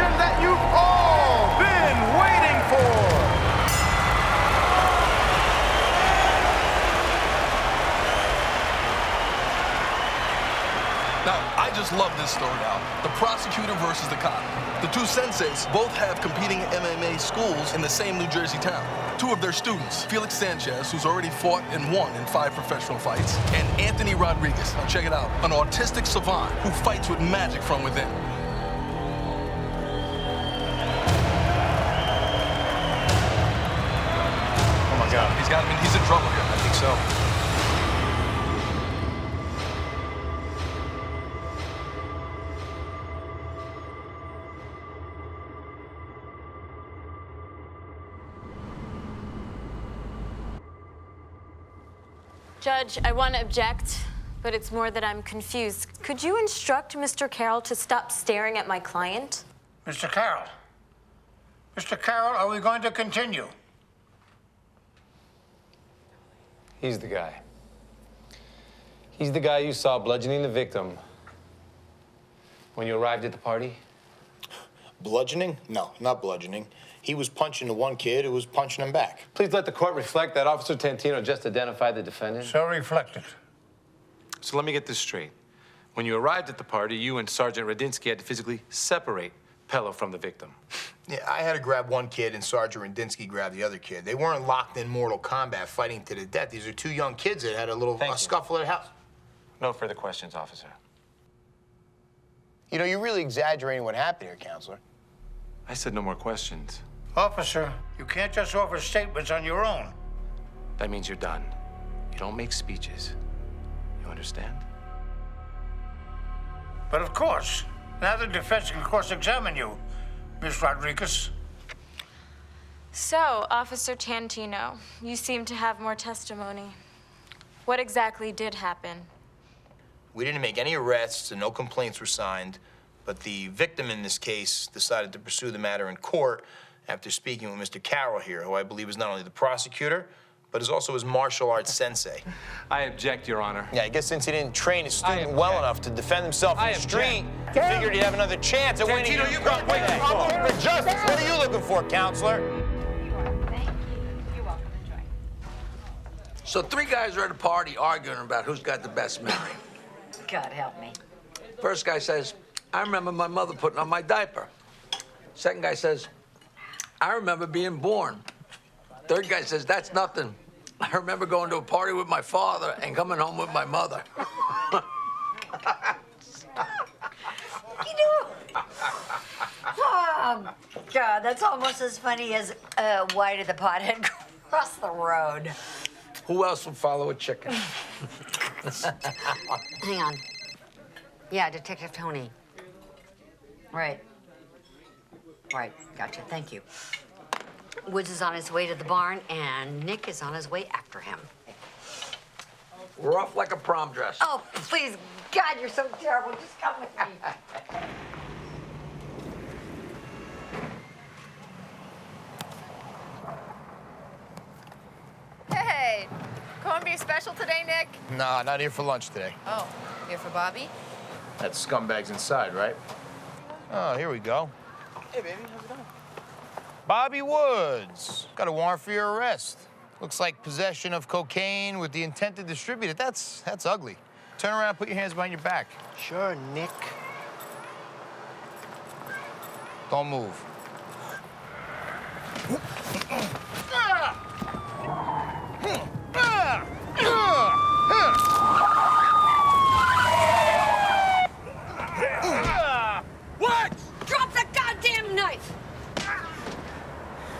That you've all been waiting for. Now, I just love this story now. The prosecutor versus the cop. The two senseis both have competing MMA schools in the same New Jersey town. Two of their students, Felix Sanchez, who's already fought and won in 5 professional fights, and Anthony Rodriguez, now check it out, an autistic savant who fights with magic from within. He's in trouble here. I think so. Judge, I want to object, but it's more that I'm confused. Could you instruct Mr. Carroll to stop staring at my client? Mr. Carroll. Mr. Carroll, are we going to continue? He's the guy. He's the guy you saw bludgeoning the victim when you arrived at the party? Bludgeoning? No, not bludgeoning. He was punching the one kid who was punching him back. Please let the court reflect that Officer Tantino just identified the defendant. So reflected. So let me get this straight. When you arrived at the party, you and Sergeant Radinsky had to physically separate Pello from the victim. Yeah, I had to grab one kid and Sergeant Radinsky grabbed the other kid. They weren't locked in mortal combat fighting to the death. These are two young kids that had a little scuffle at the house. No further questions, officer. You know, you're really exaggerating what happened here, counselor. I said no more questions. Officer, you can't just offer statements on your own. That means you're done. You don't make speeches. You understand? But of course, now the defense can cross-examine you, Miss Rodriguez. So, Officer Tantino, you seem to have more testimony. What exactly did happen? We didn't make any arrests and no complaints were signed, but the victim in this case decided to pursue the matter in court after speaking with Mr. Carroll here, who I believe is not only the prosecutor, but is also his martial arts sensei. I object, Your Honor. Yeah, I guess since he didn't train his student well enough to defend himself in the street, he figured he'd have another chance at winning. Tantino, you've got waiting for justice. What are you looking for, counselor? Thank you. You're welcome. Enjoy. So 3 guys are at a party arguing about who's got the best memory. God help me. First guy says, I remember my mother putting on my diaper. Second guy says, I remember being born. Third guy says, that's nothing. I remember going to a party with my father and coming home with my mother. Oh, God, that's almost as funny as why did the pothead cross the road? Who else would follow a chicken? Hang on. Yeah, Detective Tony. Right. Right, gotcha, thank you. Woods is on his way to the barn, and Nick is on his way after him. We're off like a prom dress. Oh, please, God, you're so terrible. Just come with me. Hey, corned beef special today, Nick? Nah, not here for lunch today. Oh, here for Bobby? That scumbag's inside, right? Oh, here we go. Hey, baby, how's it going? Bobby Woods. Got a warrant for your arrest. Looks like possession of cocaine with the intent to distribute it. That's ugly. Turn around and put your hands behind your back. Sure, Nick. Don't move. What? Drop the goddamn knife!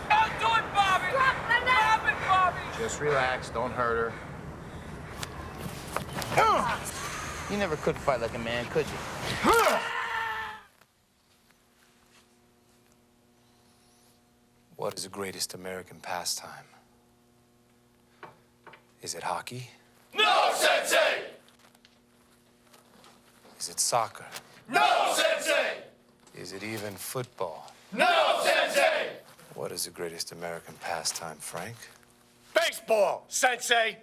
Don't do it, Bobby! Drop the knife! Drop it, Bobby! Just relax, don't hurt her. You never could fight like a man, could you? What is the greatest American pastime? Is it hockey? No, Sensei! Is it soccer? No, Sensei! Is it even football? No, Sensei! What is the greatest American pastime, Frank? Baseball, Sensei!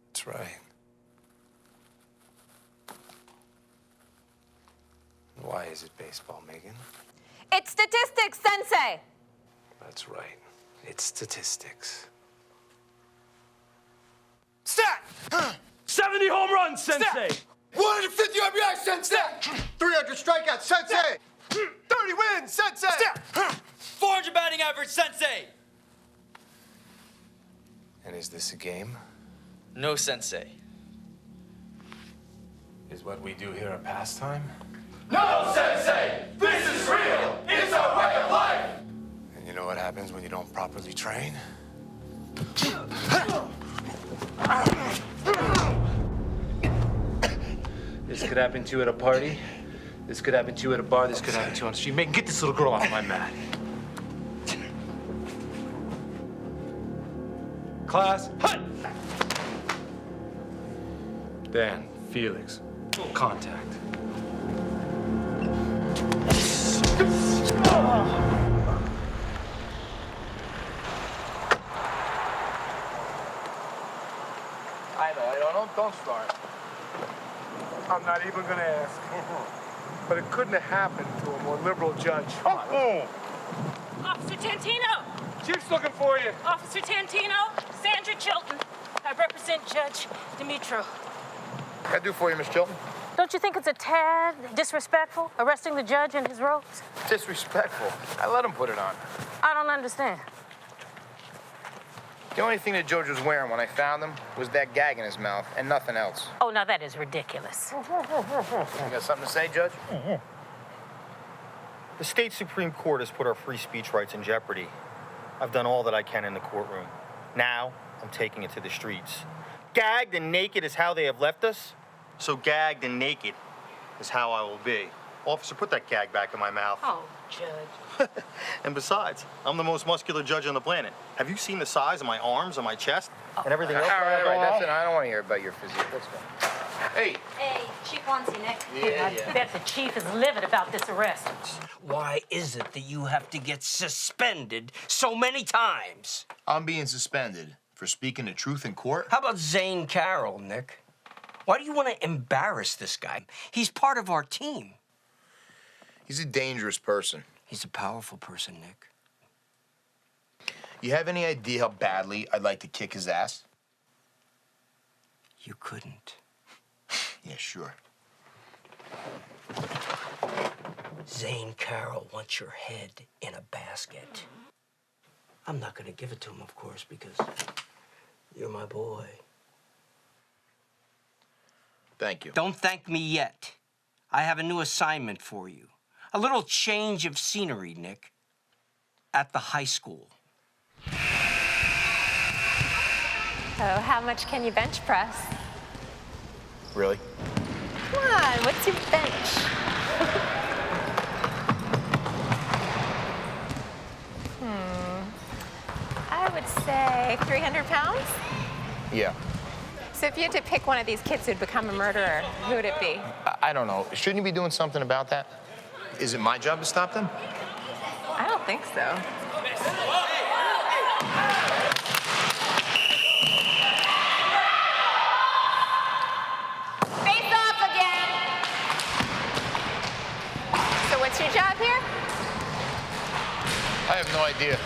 That's right. Why is it baseball, Megan? It's statistics, Sensei. That's right. It's statistics. Stat! 70 home runs, Sensei! 150 RBI, Sensei! 300 strikeouts, Sensei! 30 wins, Sensei! 400 batting average, Sensei! And is this a game? No, Sensei. Is what we do here a pastime? No, Sensei! This is real! It's our way of life! And you know what happens when you don't properly train? This could happen to you at a party. This could happen to you at a bar. This could happen to you on the street. Megan, get this little girl off my mat. Class, hut! Dan, Felix, full contact. Don't start. I'm not even gonna ask. But it couldn't have happened to a more liberal judge. Officer Tantino! Chief's looking for you. Officer Tantino, Sandra Chilton. I represent Judge Dimitro. What can I do for you, Miss Chilton? Don't you think it's a tad disrespectful, arresting the judge in his robes? Disrespectful. I let him put it on. I don't understand. The only thing that George was wearing when I found him was that gag in his mouth and nothing else. Oh, now that is ridiculous. You got something to say, Judge? The state Supreme Court has put our free speech rights in jeopardy. I've done all that I can in the courtroom. Now, I'm taking it to the streets. Gagged and naked is how they have left us, so gagged and naked is how I will be. Officer, put that gag back in my mouth. Oh, Judge. And besides, I'm the most muscular judge on the planet. Have you seen the size of my arms and my chest and everything else? All right, that's it. I don't want to hear about your physique. Let's go. Hey. Hey, Chief wants you, Nick. I bet the chief is livid about this arrest. Why is it that you have to get suspended so many times? I'm being suspended for speaking the truth in court. How about Zane Carroll, Nick? Why do you want to embarrass this guy? He's part of our team. He's a dangerous person. He's a powerful person, Nick. You have any idea how badly I'd like to kick his ass? You couldn't. Yeah, sure. Zane Carroll wants your head in a basket. I'm not gonna give it to him, of course, because you're my boy. Thank you. Don't thank me yet. I have a new assignment for you. A little change of scenery, Nick. At the high school. Oh, how much can you bench press? Really? Come on, what's your bench? I would say 300 pounds? Yeah. So if you had to pick one of these kids who'd become a murderer, who would it be? I don't know. Shouldn't you be doing something about that? Is it my job to stop them? I don't think so. Face off again! So what's your job here? I have no idea.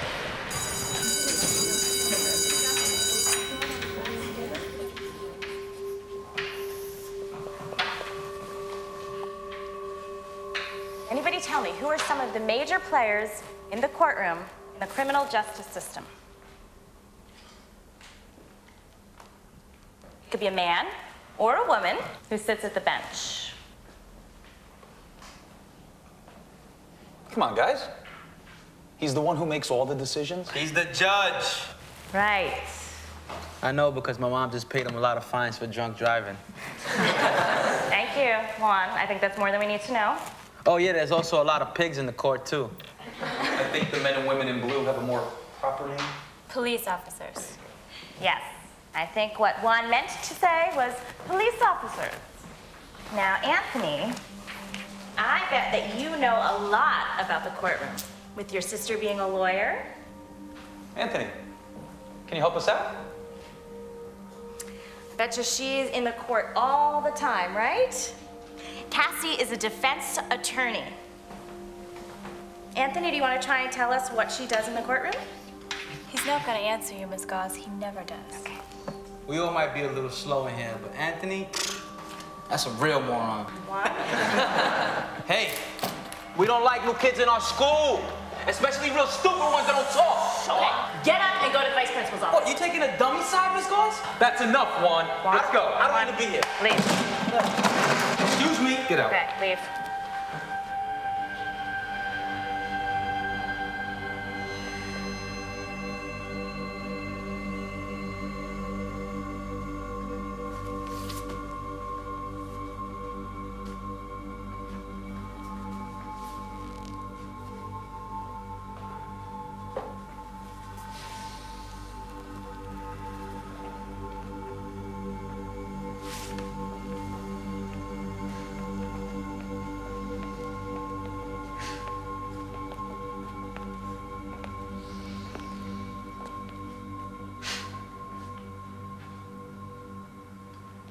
Anybody tell me, who are some of the major players in the courtroom in the criminal justice system? It could be a man or a woman who sits at the bench. Come on, guys. He's the one who makes all the decisions. He's the judge. Right. I know because my mom just paid him a lot of fines for drunk driving. Thank you, Juan. I think that's more than we need to know. Oh, yeah, there's also a lot of pigs in the court, too. I think the men and women in blue have a more proper name. Police officers. Yes. I think what Juan meant to say was police officers. Now, Anthony, I bet that you know a lot about the courtroom, with your sister being a lawyer. Anthony, can you help us out? Betcha she's in the court all the time, right? Cassie is a defense attorney. Anthony, do you want to try and tell us what she does in the courtroom? He's not gonna answer you, Miss Gauze. He never does. Okay. We all might be a little slow in here, but Anthony, that's a real moron. What? Hey, we don't like new kids in our school, especially real stupid ones that don't talk. Okay, get up and go to the vice principal's office. What, you taking a dummy side, Miss Gauze? That's enough, Juan. Let's go. I don't want to be here. Leave. Excuse me. Get out. Okay, leave.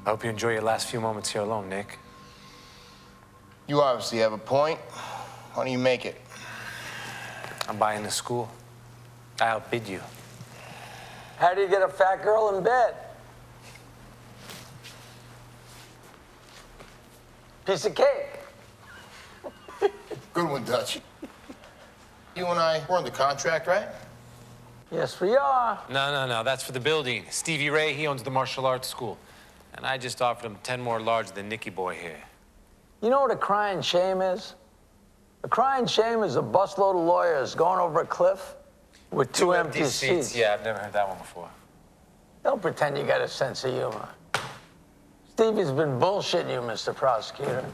I hope you enjoy your last few moments here alone, Nick. You obviously have a point. Why don't you make it? I'm buying the school. I outbid you. How do you get a fat girl in bed? Piece of cake. Good one, Dutch. You and I, we're under contract, right? Yes, we are. No. That's for the building. Stevie Ray, he owns the martial arts school. And I just offered him 10 more large than Nicky boy here. You know what a crying shame is? A crying shame is a busload of lawyers going over a cliff with two empty seats. Yeah, I've never heard that one before. Don't pretend you got a sense of humor. Stevie's been bullshitting you, Mr. Prosecutor.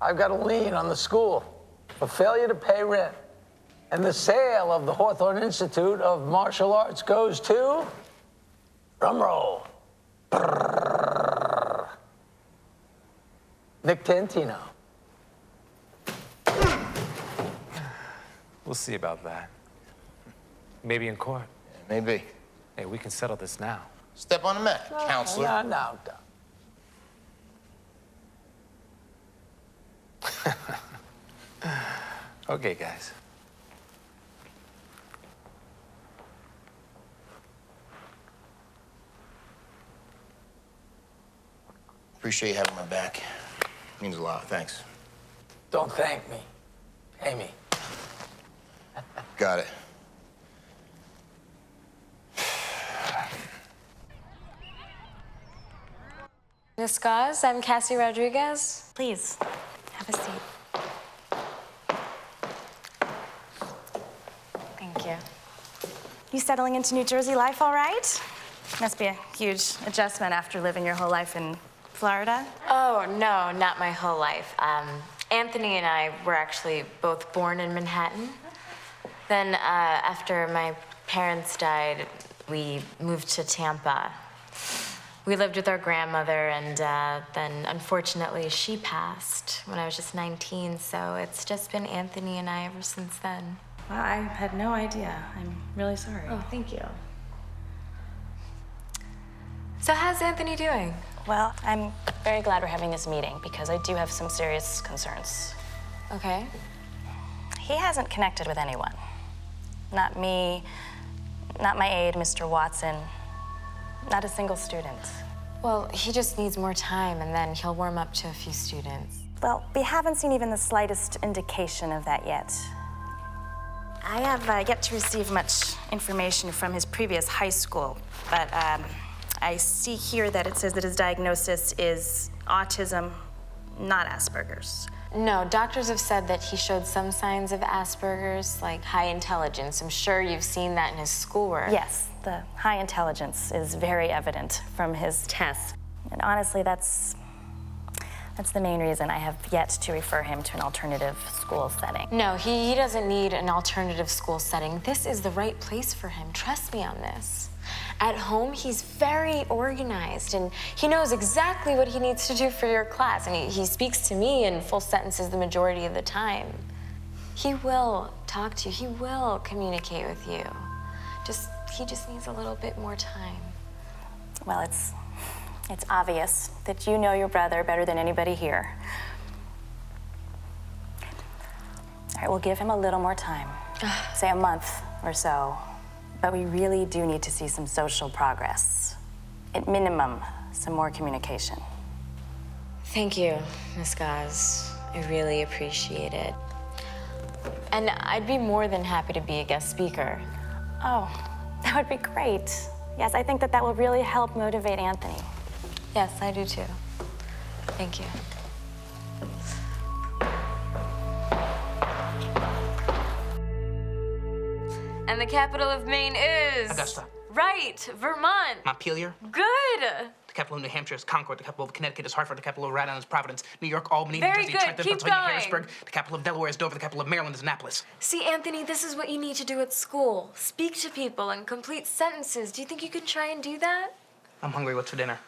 I've got a lien on the school for failure to pay rent. And the sale of the Hawthorne Institute of Martial Arts goes to... drumroll. Nick Tantino. We'll see about that. Maybe in court. Yeah, maybe. Hey, we can settle this now. Step on the mat, counselor. No. Okay, guys. Appreciate you having my back. Means a lot, thanks. Don't thank me. Pay me. Got it. Miss Gauze, I'm Cassie Rodriguez. Please, have a seat. Thank you. You settling into New Jersey life all right? Must be a huge adjustment after living your whole life in Florida. Oh, no, not my whole life. Anthony and I were actually both born in Manhattan. Then after my parents died, we moved to Tampa. We lived with our grandmother, and then unfortunately she passed when I was just 19, so it's just been Anthony and I ever since then. Well, I had no idea. I'm really sorry. Oh, thank you. So how's Anthony doing? Well, I'm very glad we're having this meeting because I do have some serious concerns. Okay. He hasn't connected with anyone. Not me, not my aide, Mr. Watson, not a single student. Well, he just needs more time, and then he'll warm up to a few students. Well, we haven't seen even the slightest indication of that yet. I have yet to receive much information from his previous high school, but I see here that it says that his diagnosis is autism, not Asperger's. No, doctors have said that he showed some signs of Asperger's, like high intelligence. I'm sure you've seen that in his schoolwork. Yes, the high intelligence is very evident from his tests. And honestly, that's That's the main reason I have yet to refer him to an alternative school setting. No, he doesn't need an alternative school setting. This is the right place for him. Trust me on this. At home, he's very organized, and he knows exactly what he needs to do for your class, and he speaks to me in full sentences the majority of the time. He will talk to you. He will communicate with you. He just needs a little bit more time. Well, it's obvious that you know your brother better than anybody here. All right, we'll give him a little more time. Say a month or so. But we really do need to see some social progress. At minimum, some more communication. Thank you, Miss Gaz. I really appreciate it. And I'd be more than happy to be a guest speaker. Oh, that would be great. Yes, I think that will really help motivate Anthony. Yes, I do too. Thank you. And the capital of Maine is... Augusta. Right, Vermont. Montpelier. Good. The capital of New Hampshire is Concord. The capital of Connecticut is Hartford. The capital of Rhode Island is Providence. New York, Albany, New Very Jersey, good. Trenton, Keep Pennsylvania, going. Harrisburg. The capital of Delaware is Dover. The capital of Maryland is Annapolis. See, Anthony, this is what you need to do at school. Speak to people and complete sentences. Do you think you could try and do that? I'm hungry. What's for dinner?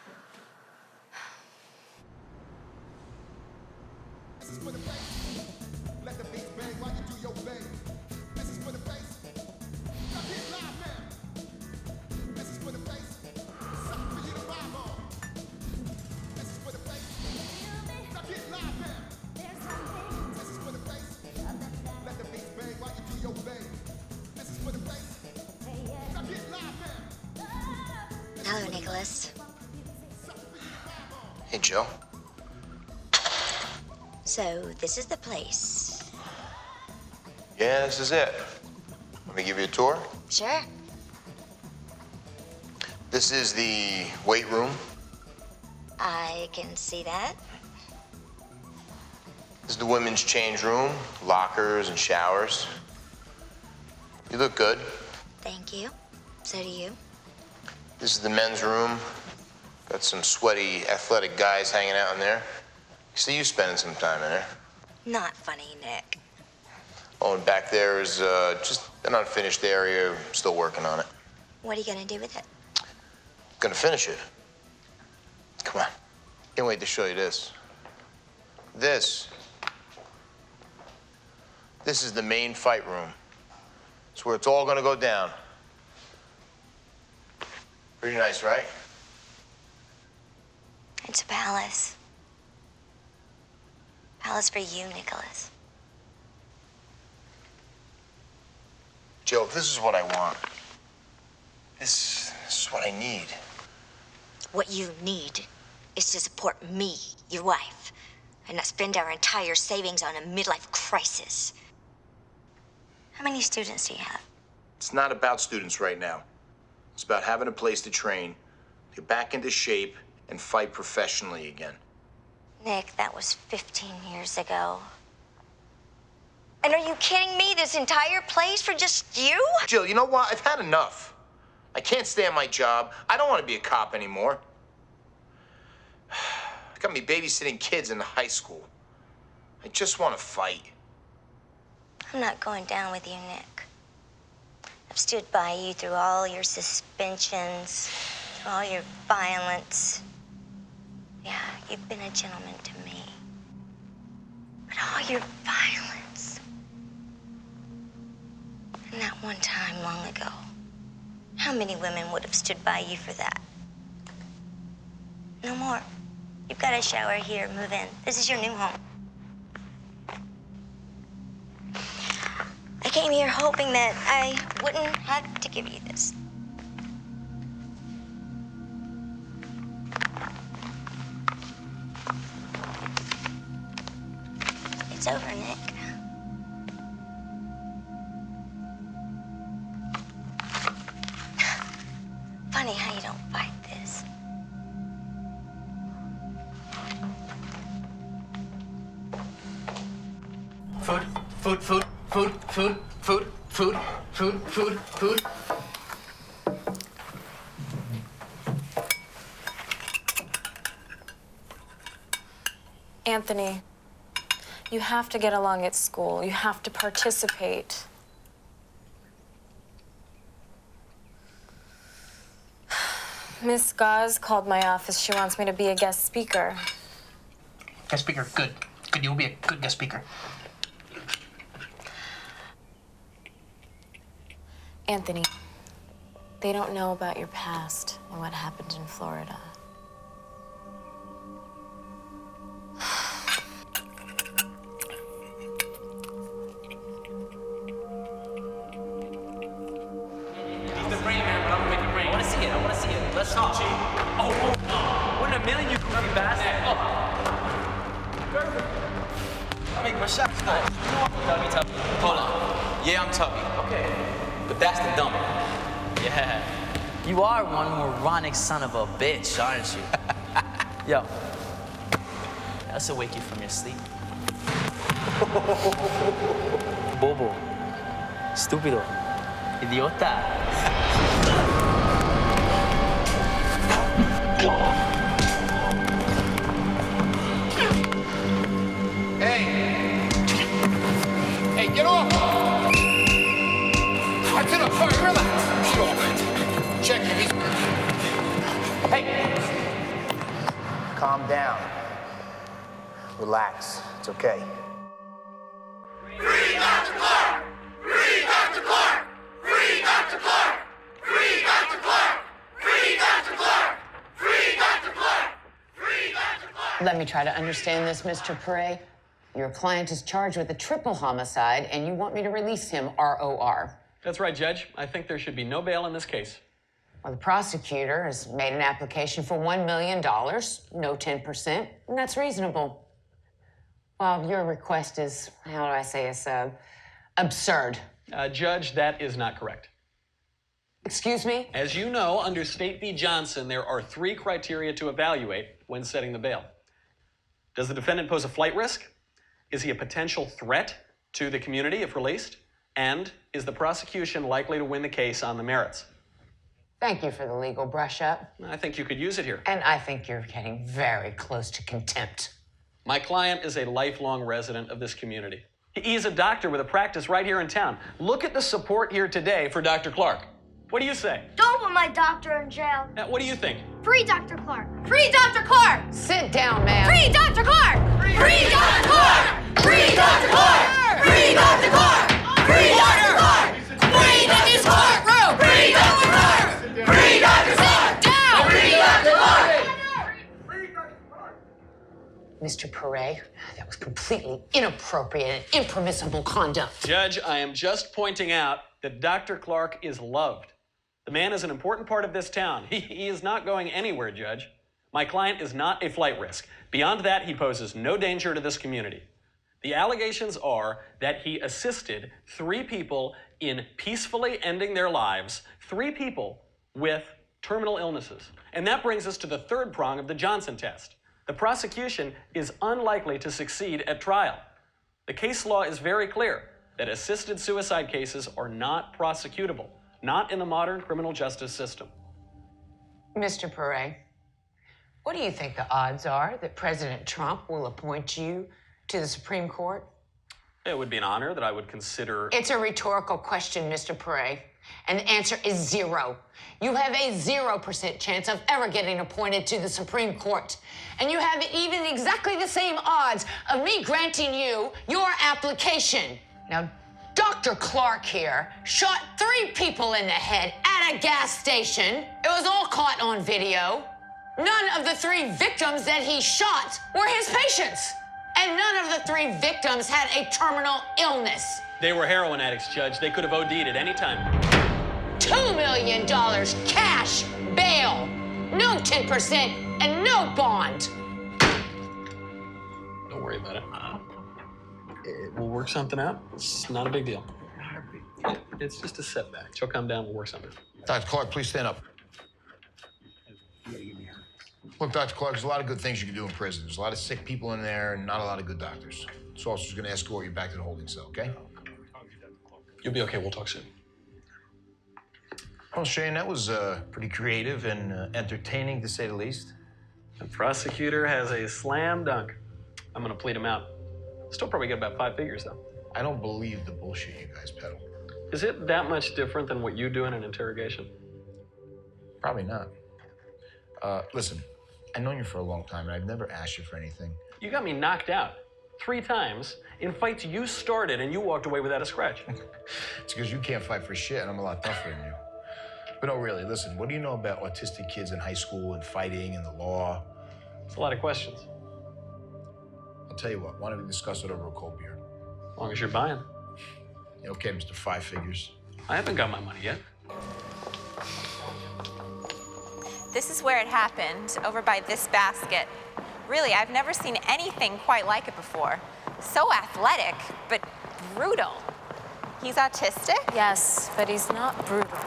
Hello, Nicholas. Hey, Joe. So, this is the place. Yeah, this is it. Let me give you a tour. Sure. This is the weight room. I can see that. This is the women's change room, lockers and showers. You look good. Thank you. So do you. This is the men's room. Got some sweaty, athletic guys hanging out in there. See you spending some time in there. Not funny, Nick. Oh, and back there is just an unfinished area. Still working on it. What are you gonna do with it? Gonna finish it. Come on. Can't wait to show you this. This is the main fight room. It's where it's all gonna go down. Pretty nice, right? It's a palace. Palace for you, Nicholas. Joe, this is what I want. This is what I need. What you need is to support me, your wife, and not spend our entire savings on a midlife crisis. How many students do you have? It's not about students right now. It's about having a place to train, get back into shape, and fight professionally again. Nick, that was 15 years ago. And are you kidding me? This entire place for just you? Jill, you know what? I've had enough. I can't stay on my job. I don't want to be a cop anymore. Got me babysitting kids in high school. I just want to fight. I'm not going down with you, Nick. I've stood by you through all your suspensions, through all your violence. Yeah, you've been a gentleman to me. But all your violence. And that one time long ago, how many women would have stood by you for that? No more. You've got a shower here, move in. This is your new home. I came here hoping that I wouldn't have to give you this. It's over, Nick. Funny how you don't fight this. Food, food, food, food, food, food, food, food, food, food. Anthony, you have to get along at school. You have to participate. Miss Gaz called my office. She wants me to be a guest speaker. Guest speaker, good. Good, you'll be a good guest speaker. Anthony, they don't know about your past and what happened in Florida. Leave the brain, man, but I'm gonna make it rain. I wanna see it, I wanna see it. Let's talk. Oh. What in a million, you goofy bastard. I make my shots though. Tubby. Hold on. Yeah, I'm Tubby. Okay. But that's the dumb one. Yeah. You are one moronic son of a bitch, aren't you? Yo. That's to wake you from your sleep. Bobo. Estúpido. Idiota. Hey, get off! That's enough. All right, relax. Get off. Check him. Hey! Calm down. Relax. It's okay. Free Dr. Clark! Free Dr. Clark! Free Dr. Clark! Free Dr. Clark! Free Dr. Clark! Free Dr. Clark! Free Dr. Clark! Let me try to understand this, Mr. Pere. Your client is charged with a triple homicide, and you want me to release him ROR. That's right, Judge. I think there should be no bail in this case. Well, the prosecutor has made an application for $1 million, no 10%, and that's reasonable. Well, your request is, how do I say this, absurd. Judge, that is not correct. Excuse me? As you know, under State v. Johnson, there are 3 criteria to evaluate when setting the bail. Does the defendant pose a flight risk? Is he a potential threat to the community if released? And is the prosecution likely to win the case on the merits? Thank you for the legal brush-up. I think you could use it here. And I think you're getting very close to contempt. My client is a lifelong resident of this community. He is a doctor with a practice right here in town. Look at the support here today for Dr. Clark. What do you say? Don't put my doctor in jail. What do you think? Free Dr. Clark. Free Dr. Clark. Sit down, ma'am. Free Dr. Clark. Free Dr. Clark. Free Dr. Clark. Free Dr. Clark. Free Dr. Clark. Free Dr. Clark. Free Dr. Clark. Free Dr. Clark. Sit down. Free Dr. Clark. Mr. Pere, that was completely inappropriate and impermissible conduct. Judge, I am just pointing out that Dr. Clark is loved. The man is an important part of this town. He is not going anywhere, Judge. My client is not a flight risk. Beyond that, he poses no danger to this community. The allegations are that he assisted 3 people in peacefully ending their lives, 3 people with terminal illnesses. And that brings us to the 3rd prong of the Johnson test. The prosecution is unlikely to succeed at trial. The case law is very clear that assisted suicide cases are not prosecutable, not in the modern criminal justice system. Mr. Pere, what do you think the odds are that President Trump will appoint you to the Supreme Court? It would be an honor that I would consider. It's a rhetorical question, Mr. Pere, and the answer is 0. You have a 0% chance of ever getting appointed to the Supreme Court. And you have even exactly the same odds of me granting you your application. Now, Dr. Clark here shot 3 people in the head at a gas station. It was all caught on video. None of the 3 victims that he shot were his patients. And none of the 3 victims had a terminal illness. They were heroin addicts, Judge. They could have OD'd at any time. $2 million cash bail. No 10% and no bond. Don't worry about it. We'll work something out. It's not a big deal. It's just a setback. She'll come down, we'll work something. Dr. Clark, please stand up. Look, Dr. Clark, there's a lot of good things you can do in prison. There's a lot of sick people in there and not a lot of good doctors. This officer's gonna escort you back to the holding cell, okay? You'll be okay, we'll talk soon. Well, Shane, that was pretty creative and entertaining, to say the least. The prosecutor has a slam dunk. I'm gonna plead him out. Still probably get about 5 figures, though. I don't believe the bullshit you guys peddle. Is it that much different than what you do in an interrogation? Probably not. Listen, I've known you for a long time, and I've never asked you for anything. You got me knocked out 3 times in fights you started, and you walked away without a scratch. It's because you can't fight for shit, and I'm a lot tougher than you. But no, really, listen, what do you know about autistic kids in high school and fighting and the law? It's a lot of questions. I'll tell you what, why don't we discuss it over a cold beer? As long as you're buying. Yeah, okay, Mr. 5 Figures. I haven't got my money yet. This is where it happened, over by this basket. Really, I've never seen anything quite like it before. So athletic, but brutal. He's autistic? Yes, but he's not brutal.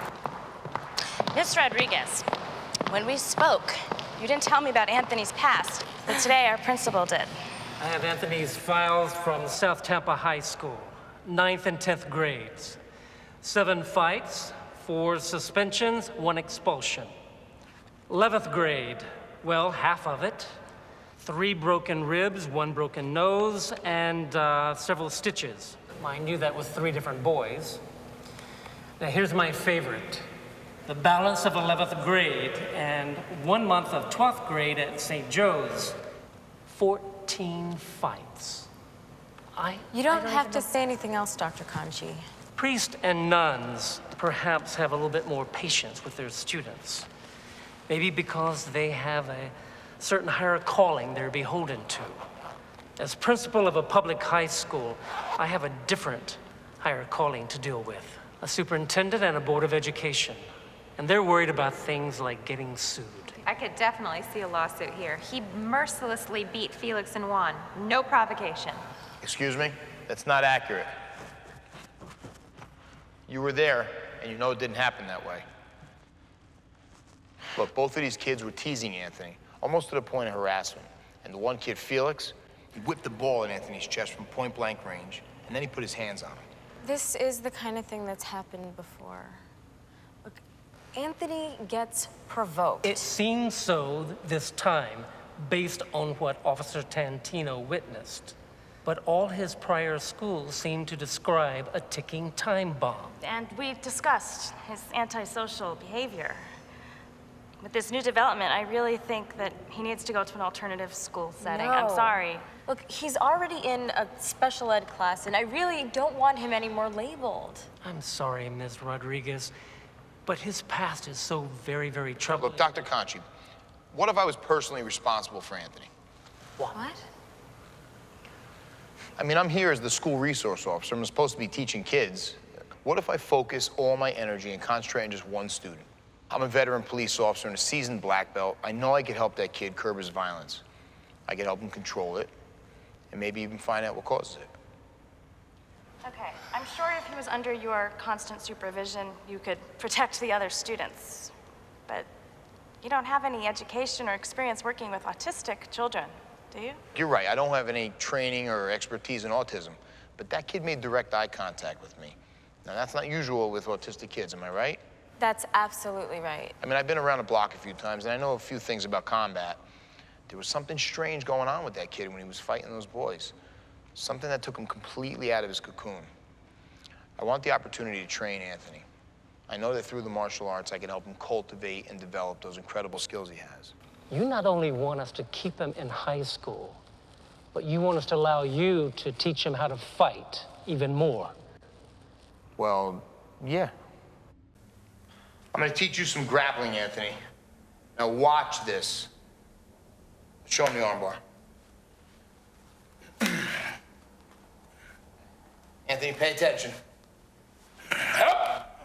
Miss Rodriguez, when we spoke, you didn't tell me about Anthony's past, but today our principal did. I have Anthony's files from South Tampa High School, 9th and 10th grades. 7 fights, 4 suspensions, 1 expulsion. 11th grade, well, half of it. 3 broken ribs, 1 broken nose, and several stitches. Mind you, that was 3 different boys. Now here's my favorite. The balance of 11th grade and 1 month of 12th grade at St. Joe's. 14 fights. You don't have to say anything else, Dr. Kanji. Priests and nuns perhaps have a little bit more patience with their students. Maybe because they have a certain higher calling they're beholden to. As principal of a public high school, I have a different higher calling to deal with. A superintendent and a board of education. And they're worried about things like getting sued. I could definitely see a lawsuit here. He mercilessly beat Felix and Juan. No provocation. Excuse me? That's not accurate. You were there, and you know it didn't happen that way. Look, both of these kids were teasing Anthony, almost to the point of harassment. And the one kid, Felix, he whipped the ball at Anthony's chest from point-blank range, and then he put his hands on him. This is the kind of thing that's happened before. Look, Anthony gets provoked. It seems so this time, based on what Officer Tantino witnessed. But all his prior schools seem to describe a ticking time bomb. And we've discussed his antisocial behavior. With this new development, I really think that he needs to go to an alternative school setting. No. I'm sorry. Look, he's already in a special ed class, and I really don't want him any more labeled. I'm sorry, Ms. Rodriguez, but his past is so very, very troubling. Look, Dr. Conchi, what if I was personally responsible for Anthony? What? I mean, I'm here as the school resource officer. I'm supposed to be teaching kids. What if I focus all my energy and concentrate on just one student? I'm a veteran police officer and a seasoned black belt. I know I could help that kid curb his violence. I could help him control it, and maybe even find out what causes it. Okay, I'm sure if he was under your constant supervision, you could protect the other students. But you don't have any education or experience working with autistic children, do you? You're right, I don't have any training or expertise in autism, but that kid made direct eye contact with me. Now, that's not usual with autistic kids, am I right? That's absolutely right. I mean, I've been around the block a few times, and I know a few things about combat. There was something strange going on with that kid when he was fighting those boys. Something that took him completely out of his cocoon. I want the opportunity to train Anthony. I know that through the martial arts, I can help him cultivate and develop those incredible skills he has. You not only want us to keep him in high school, but you want us to allow you to teach him how to fight even more. Well, yeah. I'm gonna teach you some grappling, Anthony. Now watch this. Show him the armbar. Anthony, pay attention. Up.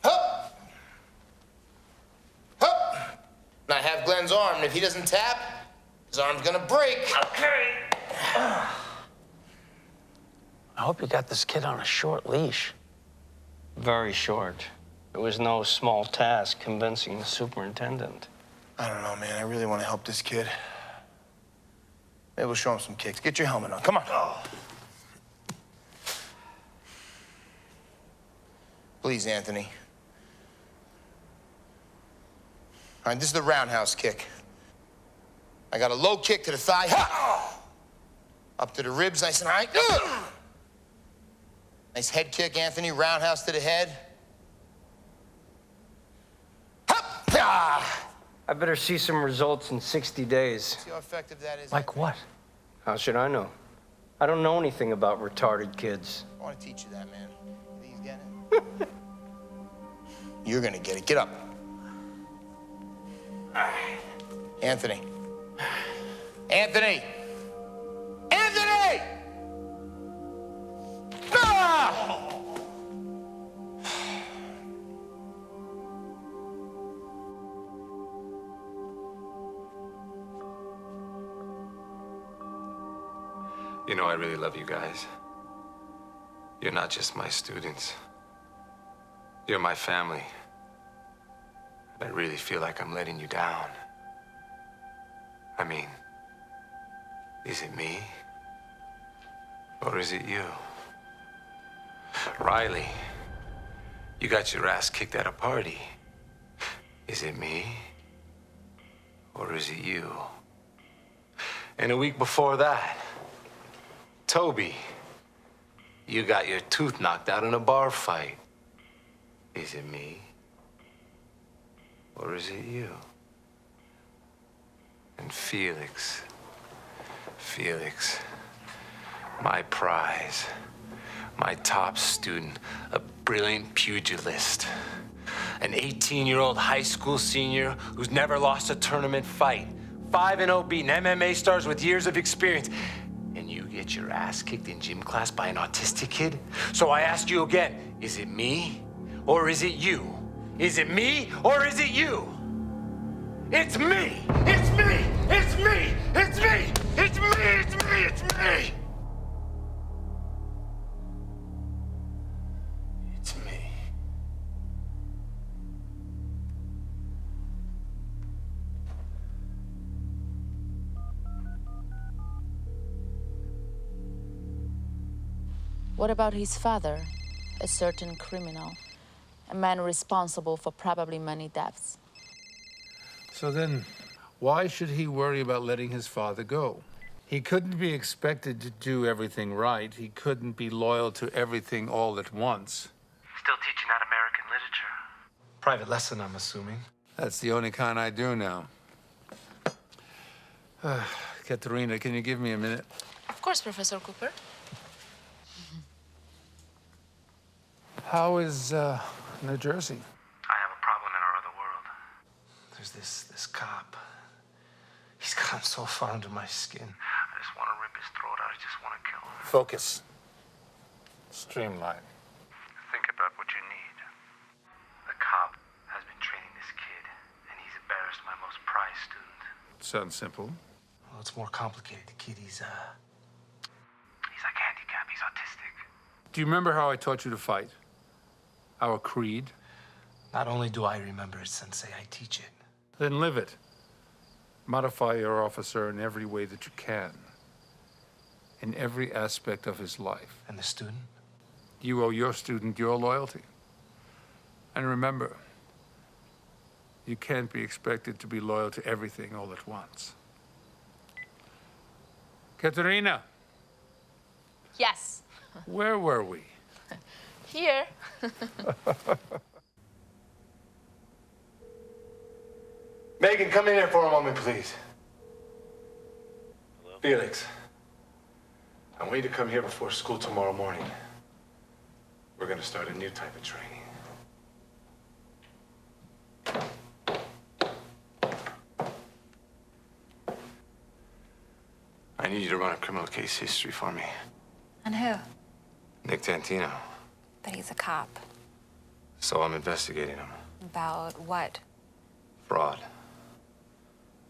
Up. Up. Now I have Glenn's arm, and if he doesn't tap, his arm's gonna break. Okay. I hope you got this kid on a short leash. Very short. It was no small task convincing the superintendent. I don't know, man. I really want to help this kid. Maybe we'll show him some kicks. Get your helmet on. Come on. Oh. Please, Anthony. All right, this is the roundhouse kick. I got a low kick to the thigh. Ha! Up to the ribs, nice and high. Nice head kick, Anthony. Roundhouse to the head. I better see some results in 60 days. See how effective that is? Like what? How should I know? I don't know anything about retarded kids. I want to teach you that, man. You think he's getting it? You're gonna get it. Get up. Anthony. Anthony! Anthony! Ah! You know, I really love you guys. You're not just my students. You're my family. I really feel like I'm letting you down. I mean, is it me? Or is it you? Riley, you got your ass kicked at a party. Is it me? Or is it you? And a week before that, Toby, you got your tooth knocked out in a bar fight. Is it me? Or is it you? And Felix, my prize, my top student, a brilliant pugilist, an 18-year-old high school senior who's never lost a tournament fight, 5-0 beating MMA stars with years of experience. And you get your ass kicked in gym class by an autistic kid? So I ask you again, is it me or is it you? Is it me or is it you? It's me! It's me! It's me! It's me! It's me! It's me! It's me! It's me. What about his father, a certain criminal, a man responsible for probably many deaths? So then, why should he worry about letting his father go? He couldn't be expected to do everything right. He couldn't be loyal to everything all at once. Still teaching that American literature? Private lesson, I'm assuming. That's the only kind I do now. Katerina, can you give me a minute? Of course, Professor Cooper. How is New Jersey? I have a problem in our other world. There's this cop. He's gotten so far under my skin. I just want to rip his throat out. I just want to kill him. Focus. Streamline. Think about what you need. The cop has been training this kid, and he's embarrassed my most prized student. Sounds simple. Well, it's more complicated. The kid, he's like handicapped. He's autistic. Do you remember how I taught you to fight? Our creed? Not only do I remember it, Sensei, I teach it. Then live it. Modify your officer in every way that you can. In every aspect of his life. And the student? You owe your student your loyalty. And remember, you can't be expected to be loyal to everything all at once. Katerina, Yes. where were we? Here. Megan, come in here for a moment, please. Hello? Felix, I want you to come here before school tomorrow morning. We're gonna start a new type of training. I need you to run a criminal case history for me. On who? Nick Tantino. But he's a cop. So I'm investigating him. About what? Fraud.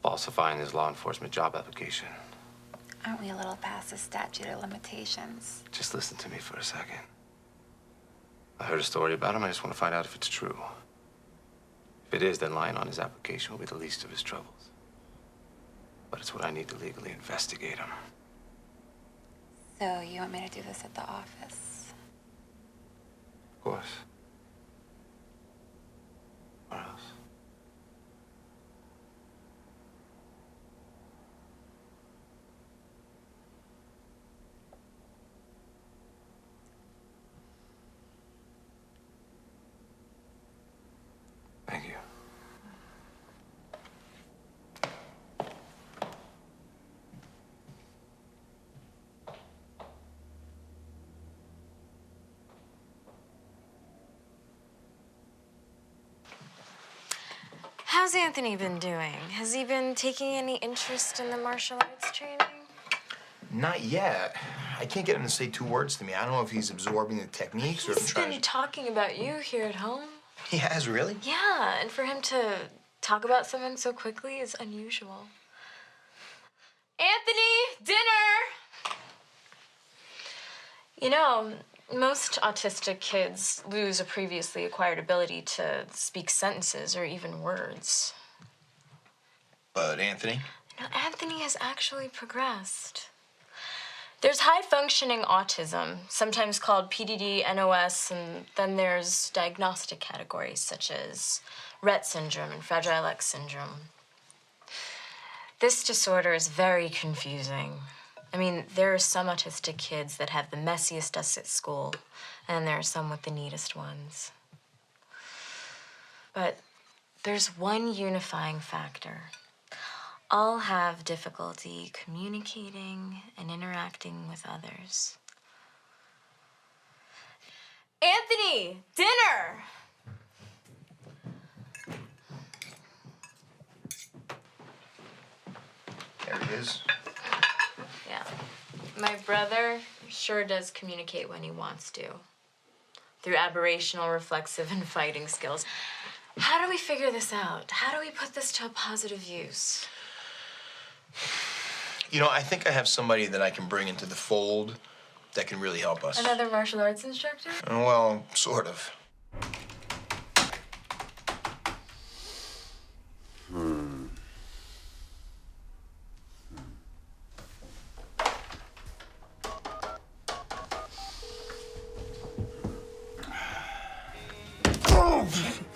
Falsifying his law enforcement job application. Aren't we a little past the statute of limitations? Just listen to me for a second. I heard a story about him. I just want to find out if it's true. If it is, then lying on his application will be the least of his troubles. But it's what I need to legally investigate him. So you want me to do this at the office? Of course. Where else? How's Anthony been doing? Has he been taking any interest in the martial arts training? Not yet. I can't get him to say 2 words to me. I don't know if he's absorbing the techniques or if I'm He's trying been to... talking about you here at home. He has, really? Yeah, and for him to talk about someone so quickly is unusual. Anthony, dinner! You know, most autistic kids lose a previously acquired ability to speak sentences or even words. But Anthony? No, Anthony has actually progressed. There's high-functioning autism, sometimes called PDD, NOS, and then there's diagnostic categories such as Rett syndrome and Fragile X syndrome. This disorder is very confusing. I mean, there are some autistic kids that have the messiest desks at school, and there are some with the neatest ones. But there's one unifying factor. All have difficulty communicating and interacting with others. Anthony, dinner! There it is. Yeah. My brother sure does communicate when he wants to. Through aberrational, reflexive, and fighting skills. How do we figure this out? How do we put this to a positive use? You know, I think I have somebody that I can bring into the fold that can really help us. Another martial arts instructor? Well, sort of.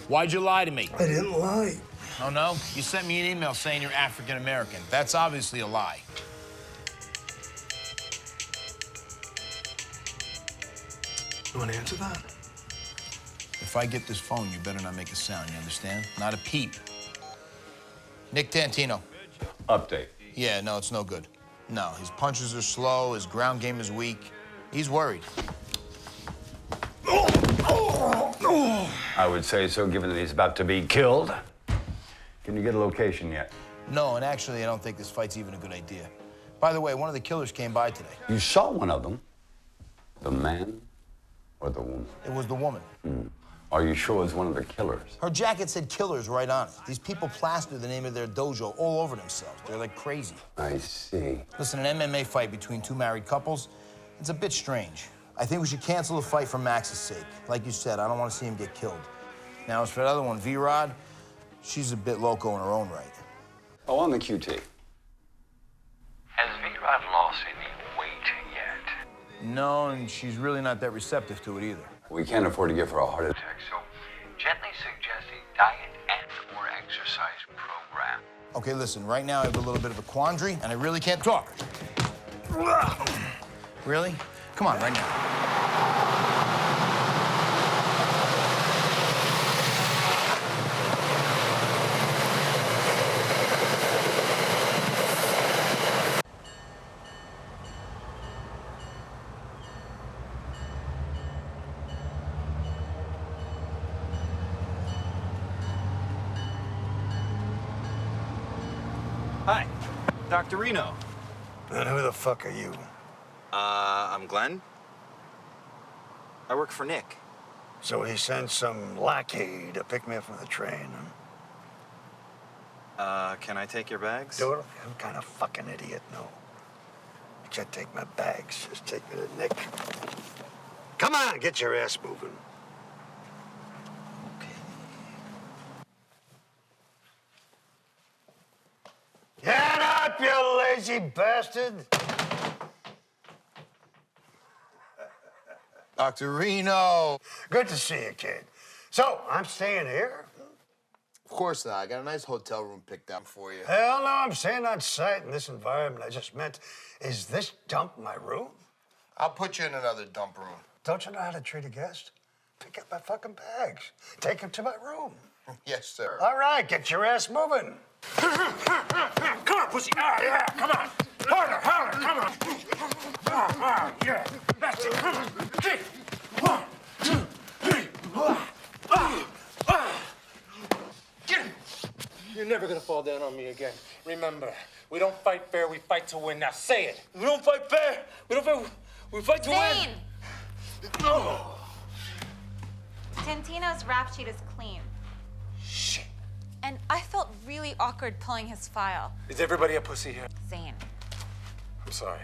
Why'd you lie to me? I didn't lie. Oh, no? You sent me an email saying you're African-American. That's obviously a lie. You want to answer that? If I get this phone, you better not make a sound, you understand? Not a peep. Nick Tantino. Update. Yeah, no, it's no good. No, his punches are slow, his ground game is weak. He's worried. I would say so, given that he's about to be killed. Can you get a location yet? No, and actually, I don't think this fight's even a good idea. By the way, one of the killers came by today. You saw one of them. The man or the woman? It was the woman. Are you sure it was one of the killers? Her jacket said killers right on it. These people plaster the name of their dojo all over themselves. They're like crazy. I see. Listen, an MMA fight between 2 married couples, it's a bit strange. I think we should cancel the fight for Max's sake. Like you said, I don't want to see him get killed. Now, as for the other one, V-Rod, she's a bit loco in her own right. Oh, on the QT. Has V-Rod lost any weight yet? No, and she's really not that receptive to it either. We can't afford to give her a heart attack, So, gently suggest a diet and/or exercise program. Okay, listen, right now I have a little bit of a quandary, and I really can't talk. Really? Come on, right now. Hi, Dr. Reno. And who the fuck are you? I'm Glenn. I work for Nick. So he sent some lackey to pick me up from the train, huh? Can I take your bags? Do it? I'm kind of fucking idiot, no. You can't take my bags. Just take me to Nick. Come on, get your ass moving. Get up, you lazy bastard! Dr. Reno. Good to see you, kid. So, I'm staying here? Of course not. I got a nice hotel room picked out for you. Hell no, I'm staying on site in this environment. I just meant, is this dump my room? I'll put you in another dump room. Don't you know how to treat a guest? Pick up my fucking bags. Take them to my room. Yes, sir. All right, get your ass moving. Come on, pussy. Ah, yeah, come on. Harder, harder, come on. Yeah, that's it. Come on. Hey. 1, 2, 3. Get him. You're never gonna fall down on me again. Remember, we don't fight fair, we fight to win. Now say it. We don't fight fair. We don't fight. We fight to win. No. Tantino's rap sheet is clean. Shit. And I felt really awkward pulling his file. Is everybody a pussy here? Zane. I'm sorry.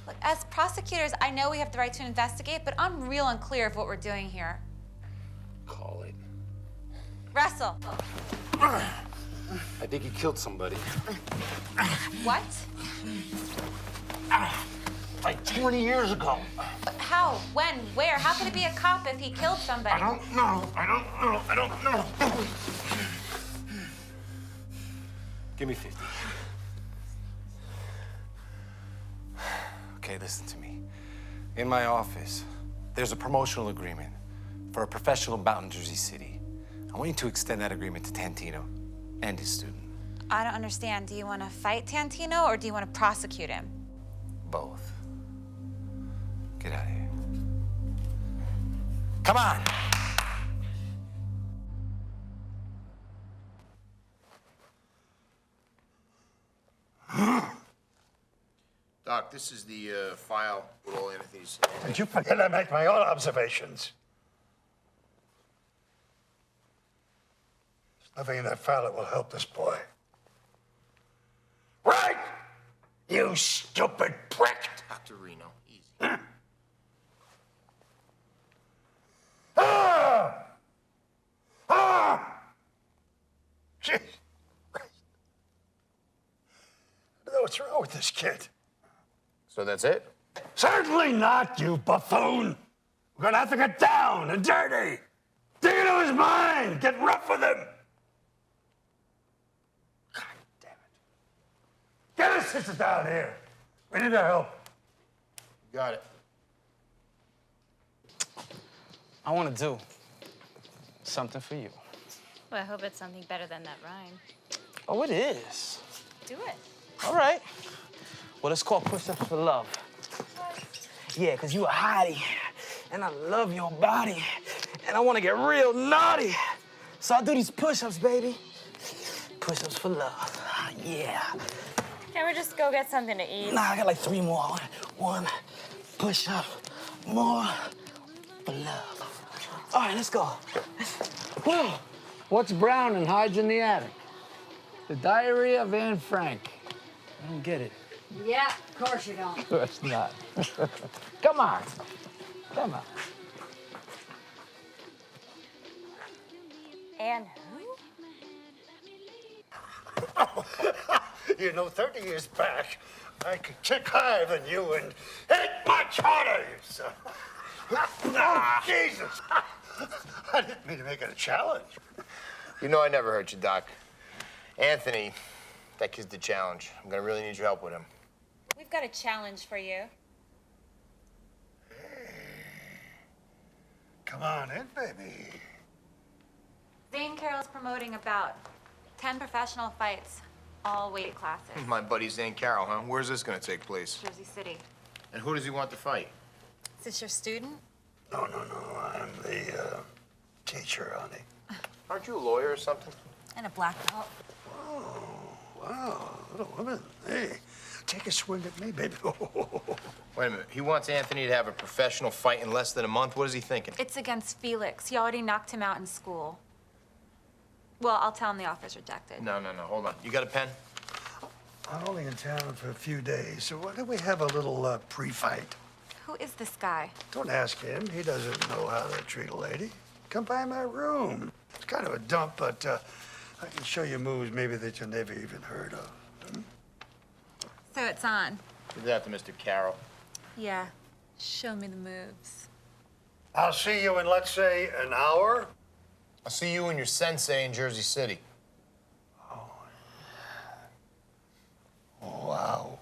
Look, as prosecutors, I know we have the right to investigate, but I'm real unclear of what we're doing here. Call it. Russell. I think he killed somebody. What? Like 20 years ago. But how? When? Where? How could it be a cop if he killed somebody? I don't know. I don't know. Give me 50. Okay, listen to me. In my office, there's a promotional agreement for a professional bout in Jersey City. I want you to extend that agreement to Tantino and his student. I don't understand. Do you want to fight Tantino or do you want to prosecute him? Both. Get out of here. Come on! Doc, this is the file with all Anthony's. Did you forget I make my own observations? There's nothing in that file that will help this boy. Right? You stupid prick! Dr. Reno, easy. Jeez. I don't know what's wrong with this kid. So that's it? Certainly not, you buffoon. We're gonna have to get down and dirty. Dig into his mind. Get rough with him. God damn it. Get his sister down here. We need her help. Got it. I want to do something for you. Well, I hope it's something better than that rhyme. Oh, it is. Do it. All right. Well, it's called Push-Ups for Love. Yeah, because you a hottie, and I love your body, and I want to get real naughty. So I do these push-ups, baby. Push-ups for love. Yeah. Can we just go get something to eat? Nah, I got like 3 more. One push-up more for love. All right, let's go. Whoa. What's brown and hides in the attic? The Diary of Anne Frank. I don't get it. Yeah, of course you don't. That's not. Come on. Come on. And who? You know, 30 years back, I could kick higher than you and hit much harder, you son. Oh, Jesus. I didn't mean to make it a challenge. You know I never hurt you, Doc. Anthony, that kid's the challenge. I'm gonna really need your help with him. We've got a challenge for you. Come on in, baby. Zane Carroll's promoting about 10 professional fights, all weight classes. My buddy Zane Carroll, huh? Where's this gonna take place? Jersey City. And who does he want to fight? Is this your student? No, I'm the teacher, honey. Aren't you a lawyer or something? And a black belt. Oh, wow, little woman. Hey, take a swing at me, baby. Wait a minute. He wants Anthony to have a professional fight in less than a month. What is he thinking? It's against Felix. He already knocked him out in school. Well, I'll tell him the offer's rejected. No. Hold on. You got a pen? I'm only in town for a few days, so why don't we have a little pre-fight? Who is this guy? Don't ask him. He doesn't know how to treat a lady. Come by my room. It's kind of a dump, but I can show you moves maybe that you never even heard of. So it's on. Give that to Mr. Carroll. Yeah. Show me the moves. I'll see you in, let's say, an hour. I'll see you and your sensei in Jersey City. Oh, wow.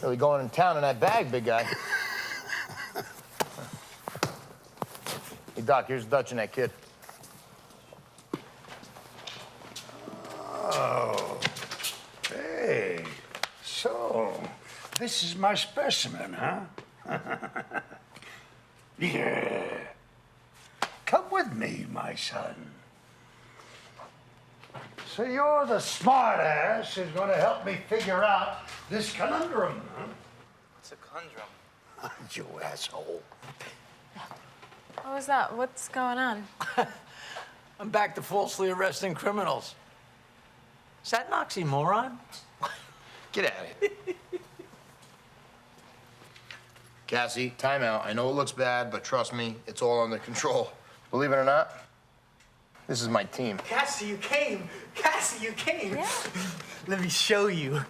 Really going in town in that bag, big guy. Hey, Doc, here's Dutch and that kid. Oh, hey. So, this is my specimen, huh? Yeah. Come with me, my son. So you're the smart ass who's going to help me figure out this conundrum, huh? It's a conundrum. You asshole. What was that? What's going on? I'm back to falsely arresting criminals. Is that an oxymoron? Get out of here. Cassie, time out. I know it looks bad, but trust me, it's all under control. Believe it or not, this is my team. Cassie, you came. Cassie, you came. Yeah. Let me show you.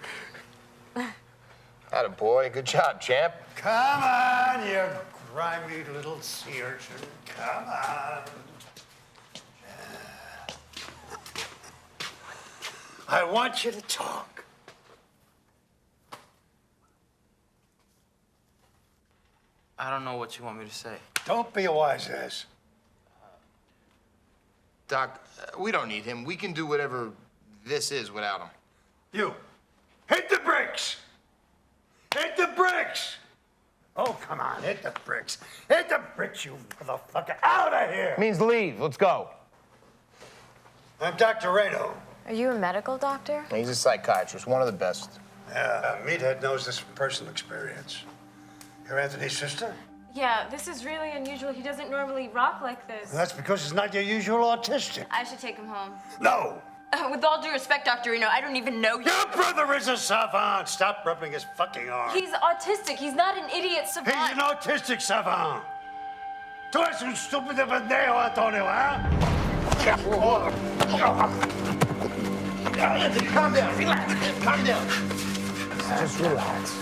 Attaboy. Good job, champ. Come on, you grimy little sea urchin. Come on. I want you to talk. I don't know what you want me to say. Don't be a wise ass. Doc, we don't need him. We can do whatever this is without him. You, hit the bricks! Hit the bricks! Oh, come on, hit the bricks. Hit the bricks, you motherfucker. Out of here! Means leave. Let's go. I'm Dr. Rado. Are you a medical doctor? He's a psychiatrist, one of the best. Yeah, Meathead knows this from personal experience. You're Anthony's sister? Yeah, this is really unusual. He doesn't normally rock like this. Well, that's because he's not your usual autistic. I should take him home. No! With all due respect, Dr. Reno, I don't even know you. Your brother is a savant. Stop rubbing his fucking arm. He's autistic. He's not an idiot savant. He's an autistic savant. Tú eres un estúpido pendejo, Antonio, huh? Calm down. Relax. Calm down. Just relax.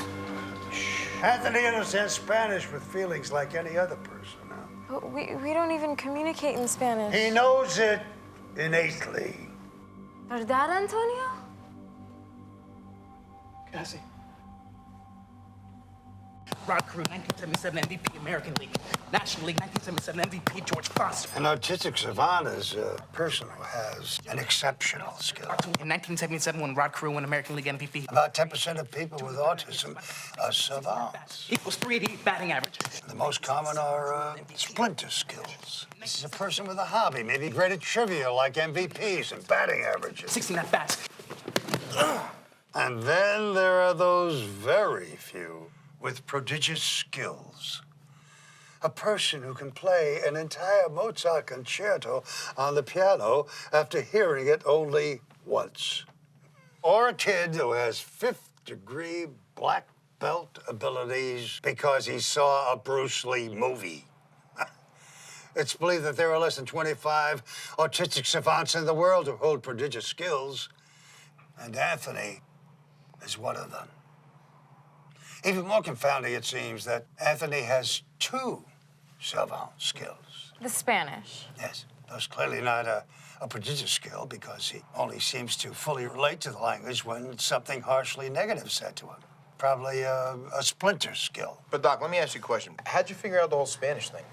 Anthony understands Spanish with feelings like any other person. Huh? But we don't even communicate in Spanish. He knows it innately. ¿Verdad, Antonio? Cassie. Rod Crew, 1977 MVP American League. National League, 1977 MVP George Foster. An autistic savant is a person who has an exceptional skill. In 1977, when Rod Crew won American League MVP. About 10% of people with autism are savants. Equals 388 batting average. The most common are splinter skills. This is a person with a hobby, maybe great at trivia like MVPs and batting averages. 16 at bats. And then there are those very few with prodigious skills. A person who can play an entire Mozart concerto on the piano after hearing it only once. Or a kid who has fifth-degree black belt abilities because he saw a Bruce Lee movie. It's believed that there are less than 25 autistic savants in the world who hold prodigious skills, and Anthony is one of them. Even more confounding, it seems, that Anthony has two savant skills. The Spanish. Yes, that's clearly not a prodigious skill because he only seems to fully relate to the language when something harshly negative said to him. Probably a splinter skill. But, Doc, let me ask you a question. How'd you figure out the whole Spanish thing?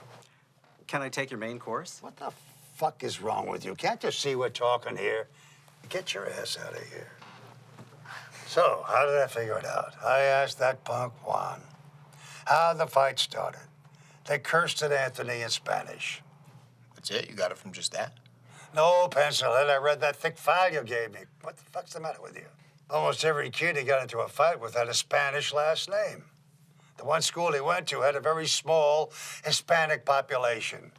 Can I take your main course? What the fuck is wrong with you? Can't you see we're talking here? Get your ass out of here. So, how did I figure it out? I asked that punk Juan how the fight started. They cursed at Anthony in Spanish. That's it? You got it from just that? No, pencilhead. I read that thick file you gave me. What the fuck's the matter with you? Almost every kid he got into a fight with had a Spanish last name. The one school he went to had a very small Hispanic population.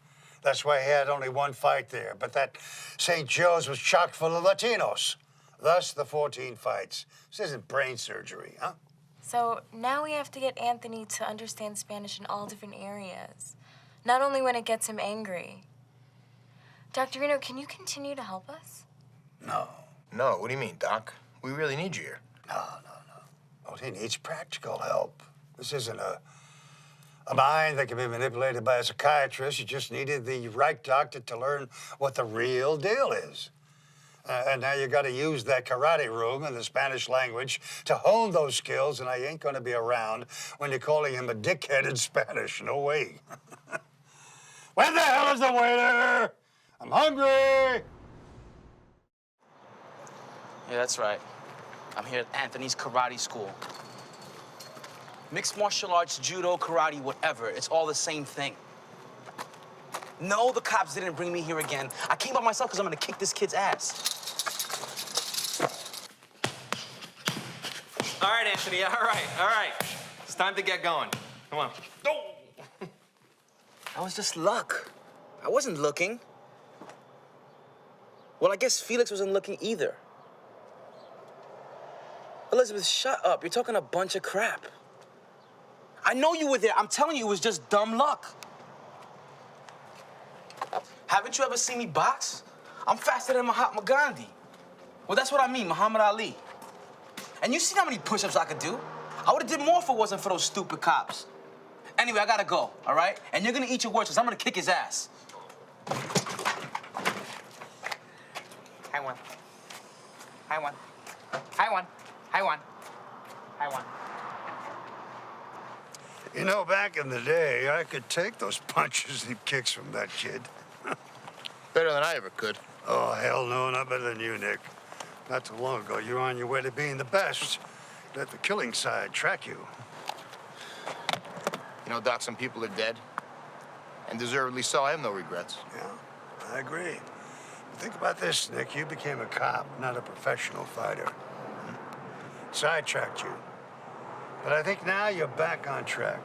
That's why he had only one fight there. But that St. Joe's was chock full of Latinos. Thus, the 14 fights. This isn't brain surgery, huh? So now we have to get Anthony to understand Spanish in all different areas. Not only when it gets him angry. Dr. Reno, can you continue to help us? No. No, what do you mean, Doc? We really need you here. No. Well, he needs practical help. This isn't a mind that can be manipulated by a psychiatrist. You just needed the right doctor to learn what the real deal is. And now you got to use that karate room and the Spanish language to hone those skills, and I ain't going to be around when you're calling him a dickhead in Spanish. No way. Where the hell is the waiter? I'm hungry. Yeah, that's right. I'm here at Anthony's karate school. Mixed martial arts, judo, karate, whatever. It's all the same thing. No, the cops didn't bring me here again. I came by myself because I'm gonna kick this kid's ass. All right, Anthony, all right. It's time to get going. Come on. No! That was just luck. I wasn't looking. Well, I guess Felix wasn't looking either. Elizabeth, shut up. You're talking a bunch of crap. I know you were there. I'm telling you, it was just dumb luck. Haven't you ever seen me box? I'm faster than Mahatma Gandhi. Well, that's what I mean, Muhammad Ali. And you see how many push-ups I could do? I would've did more if it wasn't for those stupid cops. Anyway, I gotta go, all right? And you're gonna eat your words, because I'm gonna kick his ass. Hi, one. Hi, one. Hi, one. Hi, one. Hi, one. You know, back in the day, I could take those punches and kicks from that kid. Better than I ever could. Oh, hell no, not better than you, Nick. Not too long ago, you were on your way to being the best. Let the killing side track you. You know, Doc, some people are dead. And deservedly so. I have no regrets. Yeah, I agree. But think about this, Nick. You became a cop, not a professional fighter. Sidetracked you. But I think now you're back on track.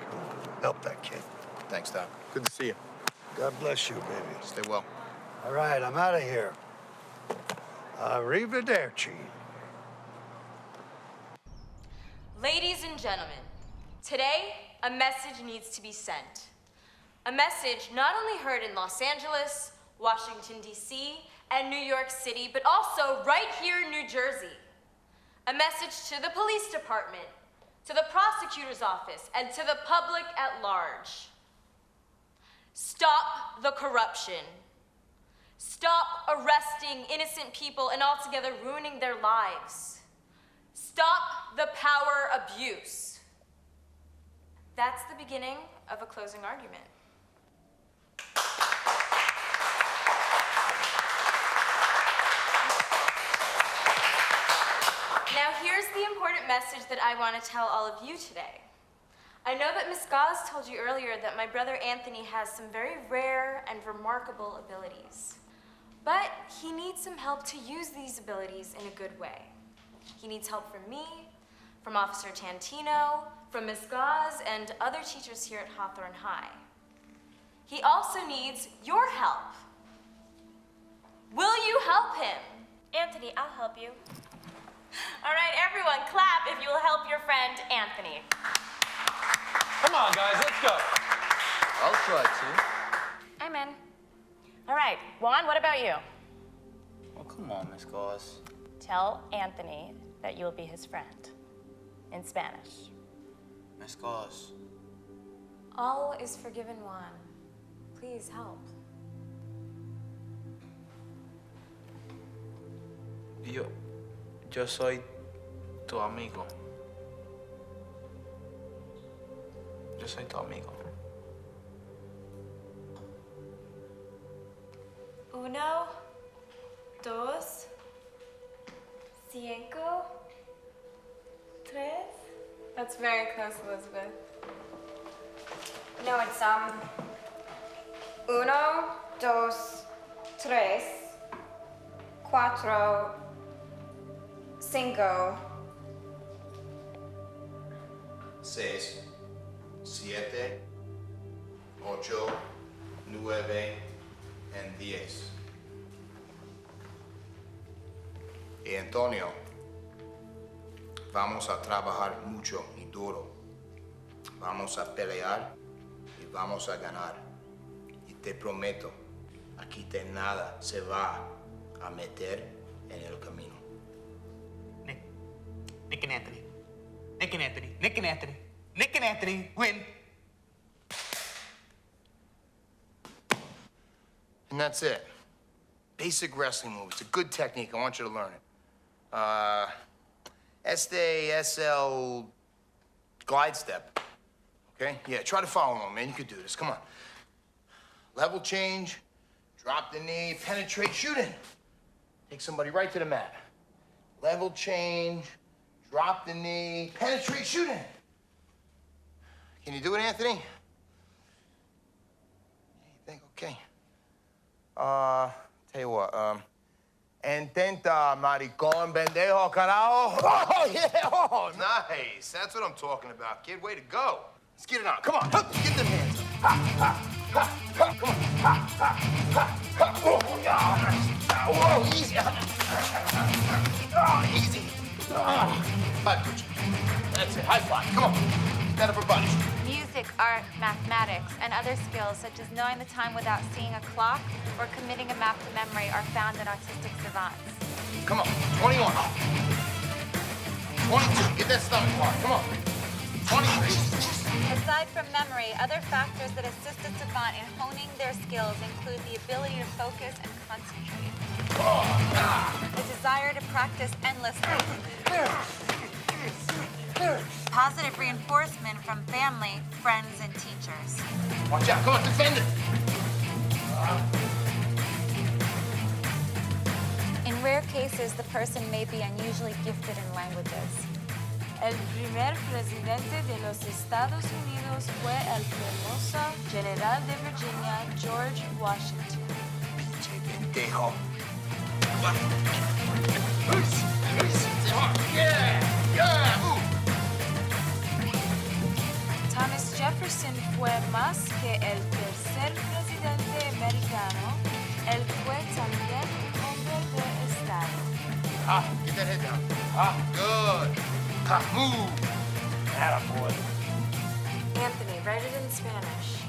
Help that kid. Thanks, Doc. Good to see you. God bless you, baby. Stay well. All right, I'm out of here. Arrivederci. Ladies and gentlemen, today a message needs to be sent. A message not only heard in Los Angeles, Washington, D.C., and New York City, but also right here in New Jersey. A message to the police department, to the prosecutor's office, and to the public at large. Stop the corruption. Stop arresting innocent people and altogether ruining their lives. Stop the power abuse. That's the beginning of a closing argument. Now here's the important message that I want to tell all of you today. I know that Miss Gauze told you earlier that my brother Anthony has some very rare and remarkable abilities. But he needs some help to use these abilities in a good way. He needs help from me, from Officer Tantino, from Miss Gauze, and other teachers here at Hawthorne High. He also needs your help. Will you help him? Anthony, I'll help you. All right, everyone, clap if you will help your friend Anthony. Come on, guys, let's go. I'll try to. I'm in. All right, Juan, what about you? Oh, come on, Miss Gauze. Tell Anthony that you'll be his friend. In Spanish. Miss Gauze. All is forgiven, Juan. Please help. Yo soy tu amigo. Yo soy tu amigo. 1, 2, 5, 3. That's very close, Elizabeth. No, it's 1, 2, 3, 4, 5. 6, 7, 8, 9, and 10. Y Antonio, vamos a trabajar mucho y duro. Vamos a pelear y vamos a ganar. Y te prometo, aquí de nada se va a meter en el camino. Nick and Anthony. Nick and Anthony. Nick and Anthony. Nick and Anthony win. And that's it. Basic wrestling moves. It's a good technique. I want you to learn it. SL glide step. Okay? Yeah, try to follow along, man. You could do this. Come on. Level change, drop the knee, penetrate, shooting. Take somebody right to the mat. Level change, drop the knee, penetrate, shooting. Can you do it, Anthony? Yeah, you think? Okay. Tell you what, Ententa, maricón, pendejo, carajo. Oh, yeah, oh, nice. That's what I'm talking about, kid. Way to go. Let's get it on. Come on, hup, get them hands up. Ha, ha, ha, ha. Come on. Ha, ha, ha, ha. Oh, yeah, nice. Whoa, easy. Oh, easy. Five, Gucci. That's it, high five. Come on. Stand up for bunch. Music, art, mathematics, and other skills such as knowing the time without seeing a clock or committing a map to memory are found in autistic savants. Come on, 21. 22, get that stomach part, come on. 23. Aside from memory, other factors that assist a savant in honing their skills include the ability to focus and concentrate. The desire to practice endlessly. Positive reinforcement from family, friends, and teachers. Watch out, come on, defend it. In rare cases, the person may be unusually gifted in languages. El primer presidente de los Estados Unidos fue el famoso general de Virginia, George Washington. Pinche pendejo. Yeah, move. Thomas Jefferson fue más que el tercer presidente americano. Él fue también hombre de Estado. Ah, get that head down. Ah, good. Ah, move. Attaboy. Anthony, write it in Spanish.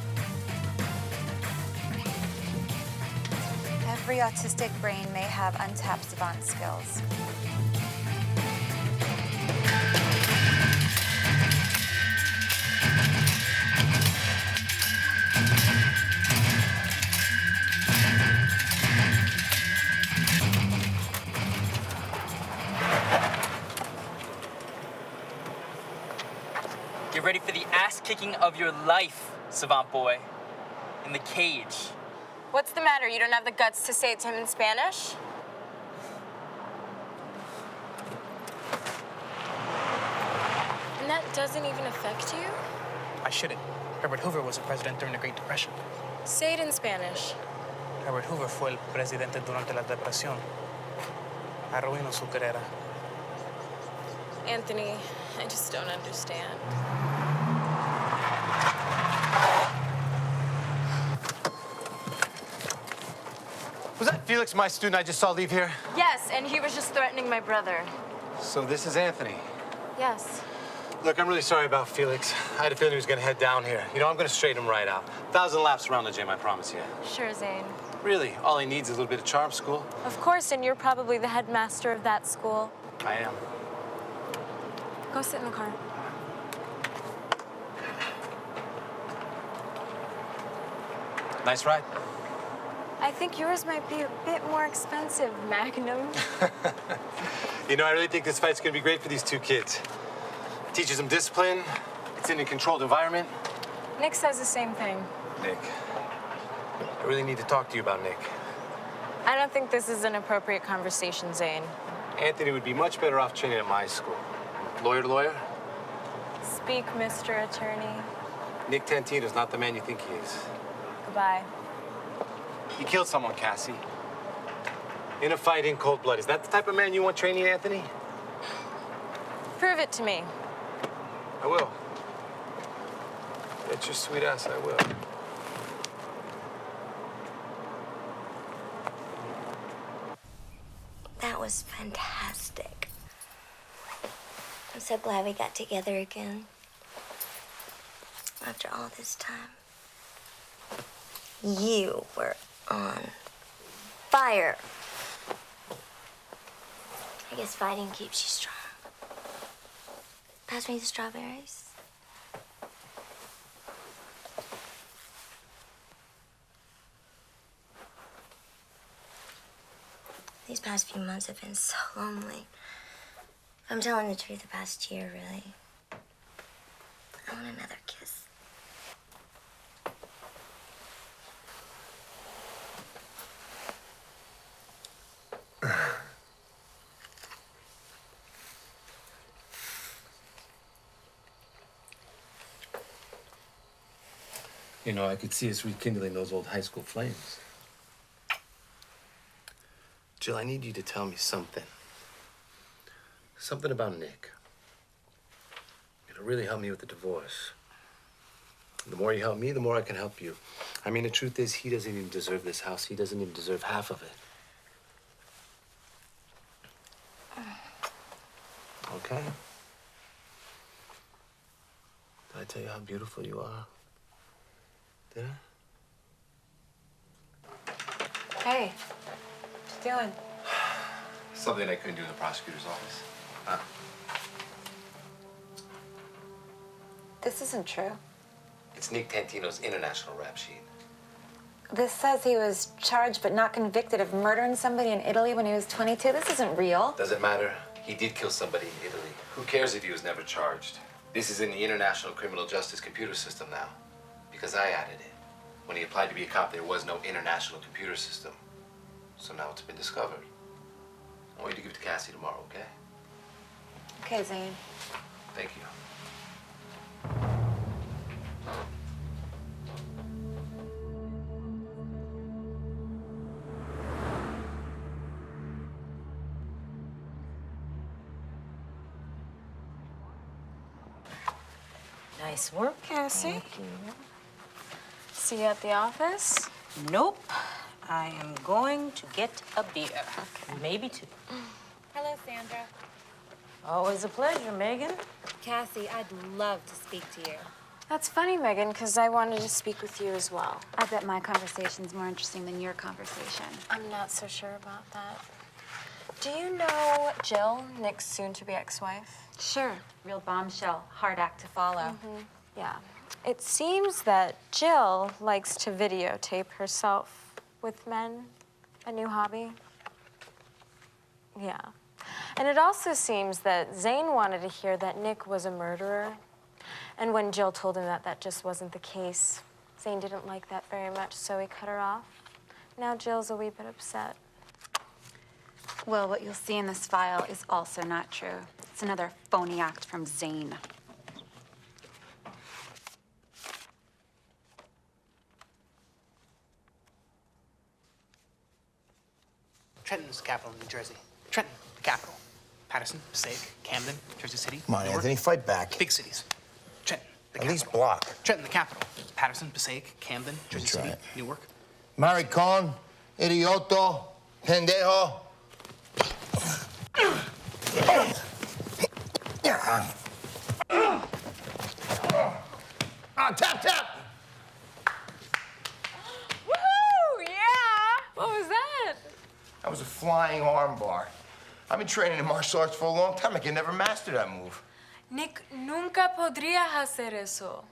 Every autistic brain may have untapped savant skills. Get ready for the ass-kicking of your life, Savant boy. In the cage. What's the matter? You don't have the guts to say it to him in Spanish? And that doesn't even affect you? I shouldn't. Herbert Hoover was a president during the Great Depression. Say it in Spanish. Herbert Hoover fue el presidente durante la depresión. Arruinó su carrera. Anthony, I just don't understand. Was that Felix, my student I just saw leave here? Yes, and he was just threatening my brother. So this is Anthony. Yes. Look, I'm really sorry about Felix. I had a feeling he was gonna head down here. You know, I'm gonna straighten him right out. 1,000 laps around the gym, I promise you. Sure, Zane. Really, all he needs is a little bit of charm school. Of course, and you're probably the headmaster of that school. I am. Go sit in the car. Nice ride. I think yours might be a bit more expensive, Magnum. You know, I really think this fight's gonna be great for these two kids. Teaches them discipline. It's in a controlled environment. Nick says the same thing. Nick. I really need to talk to you about Nick. I don't think this is an appropriate conversation, Zane. Anthony would be much better off training at my school. Lawyer to lawyer. Speak, Mr. Attorney. Nick Tantino's not the man you think he is. Goodbye. He killed someone, Cassie. In a fight, in cold blood. Is that the type of man you want training, Anthony? Prove it to me. I will. Bet your sweet ass I will. That was fantastic. I'm so glad we got together again. After all this time. You were on fire. I guess fighting keeps you strong. Pass me the strawberries. These past few months have been so lonely. If I'm telling the truth, the past year, really. I want another kiss. You know, I could see us rekindling those old high school flames. Jill, I need you to tell me something. Something about Nick. It'll really help me with the divorce. The more you help me, the more I can help you. I mean, the truth is, he doesn't even deserve this house. He doesn't even deserve half of it. Okay? Did I tell you how beautiful you are? Did I? Hey, what you doing? Something I couldn't do in the prosecutor's office. Huh? This isn't true. It's Nick Tantino's international rap sheet. This says he was charged but not convicted of murdering somebody in Italy when he was 22. This isn't real. Doesn't matter. He did kill somebody in Italy. Who cares if he was never charged? This is in the International Criminal Justice computer system now, because I added it. When he applied to be a cop, there was no international computer system. So now it's been discovered. I want you to give it to Cassie tomorrow, okay? Okay, Zane. Thank you. Nice work, Cassie. Thank you. See you at the office? Nope. I am going to get a beer. Okay. Maybe two. Hello, Sandra. Always a pleasure, Megan. Cassie, I'd love to speak to you. That's funny, Megan, because I wanted to speak with you as well. I bet my conversation's more interesting than your conversation. I'm not so sure about that. Do you know Jill, Nick's soon-to-be ex-wife? Sure. Real bombshell. Hard act to follow. Yeah. It seems that Jill likes to videotape herself with men. A new hobby. Yeah. And it also seems that Zane wanted to hear that Nick was a murderer. And when Jill told him that that just wasn't the case, Zane didn't like that very much, so he cut her off. Now Jill's a wee bit upset. Well, what you'll see in this file is also not true. It's another phony act from Zane. Trenton's the capital of New Jersey. Trenton, the capital. Patterson, Passaic, Camden, Jersey City. Come on, Newark. Anthony, fight back. Big cities. Trenton, the At capital. least block. Trenton, the capital. Patterson, Passaic, Camden, Jersey Try City, it. Newark. Maricon, idioto, pendejo. Tap, tap! Woohoo! Yeah! What was that? That was a flying armbar. I've been training in martial arts for a long time. I can never master that move. Nick nunca podría hacer eso.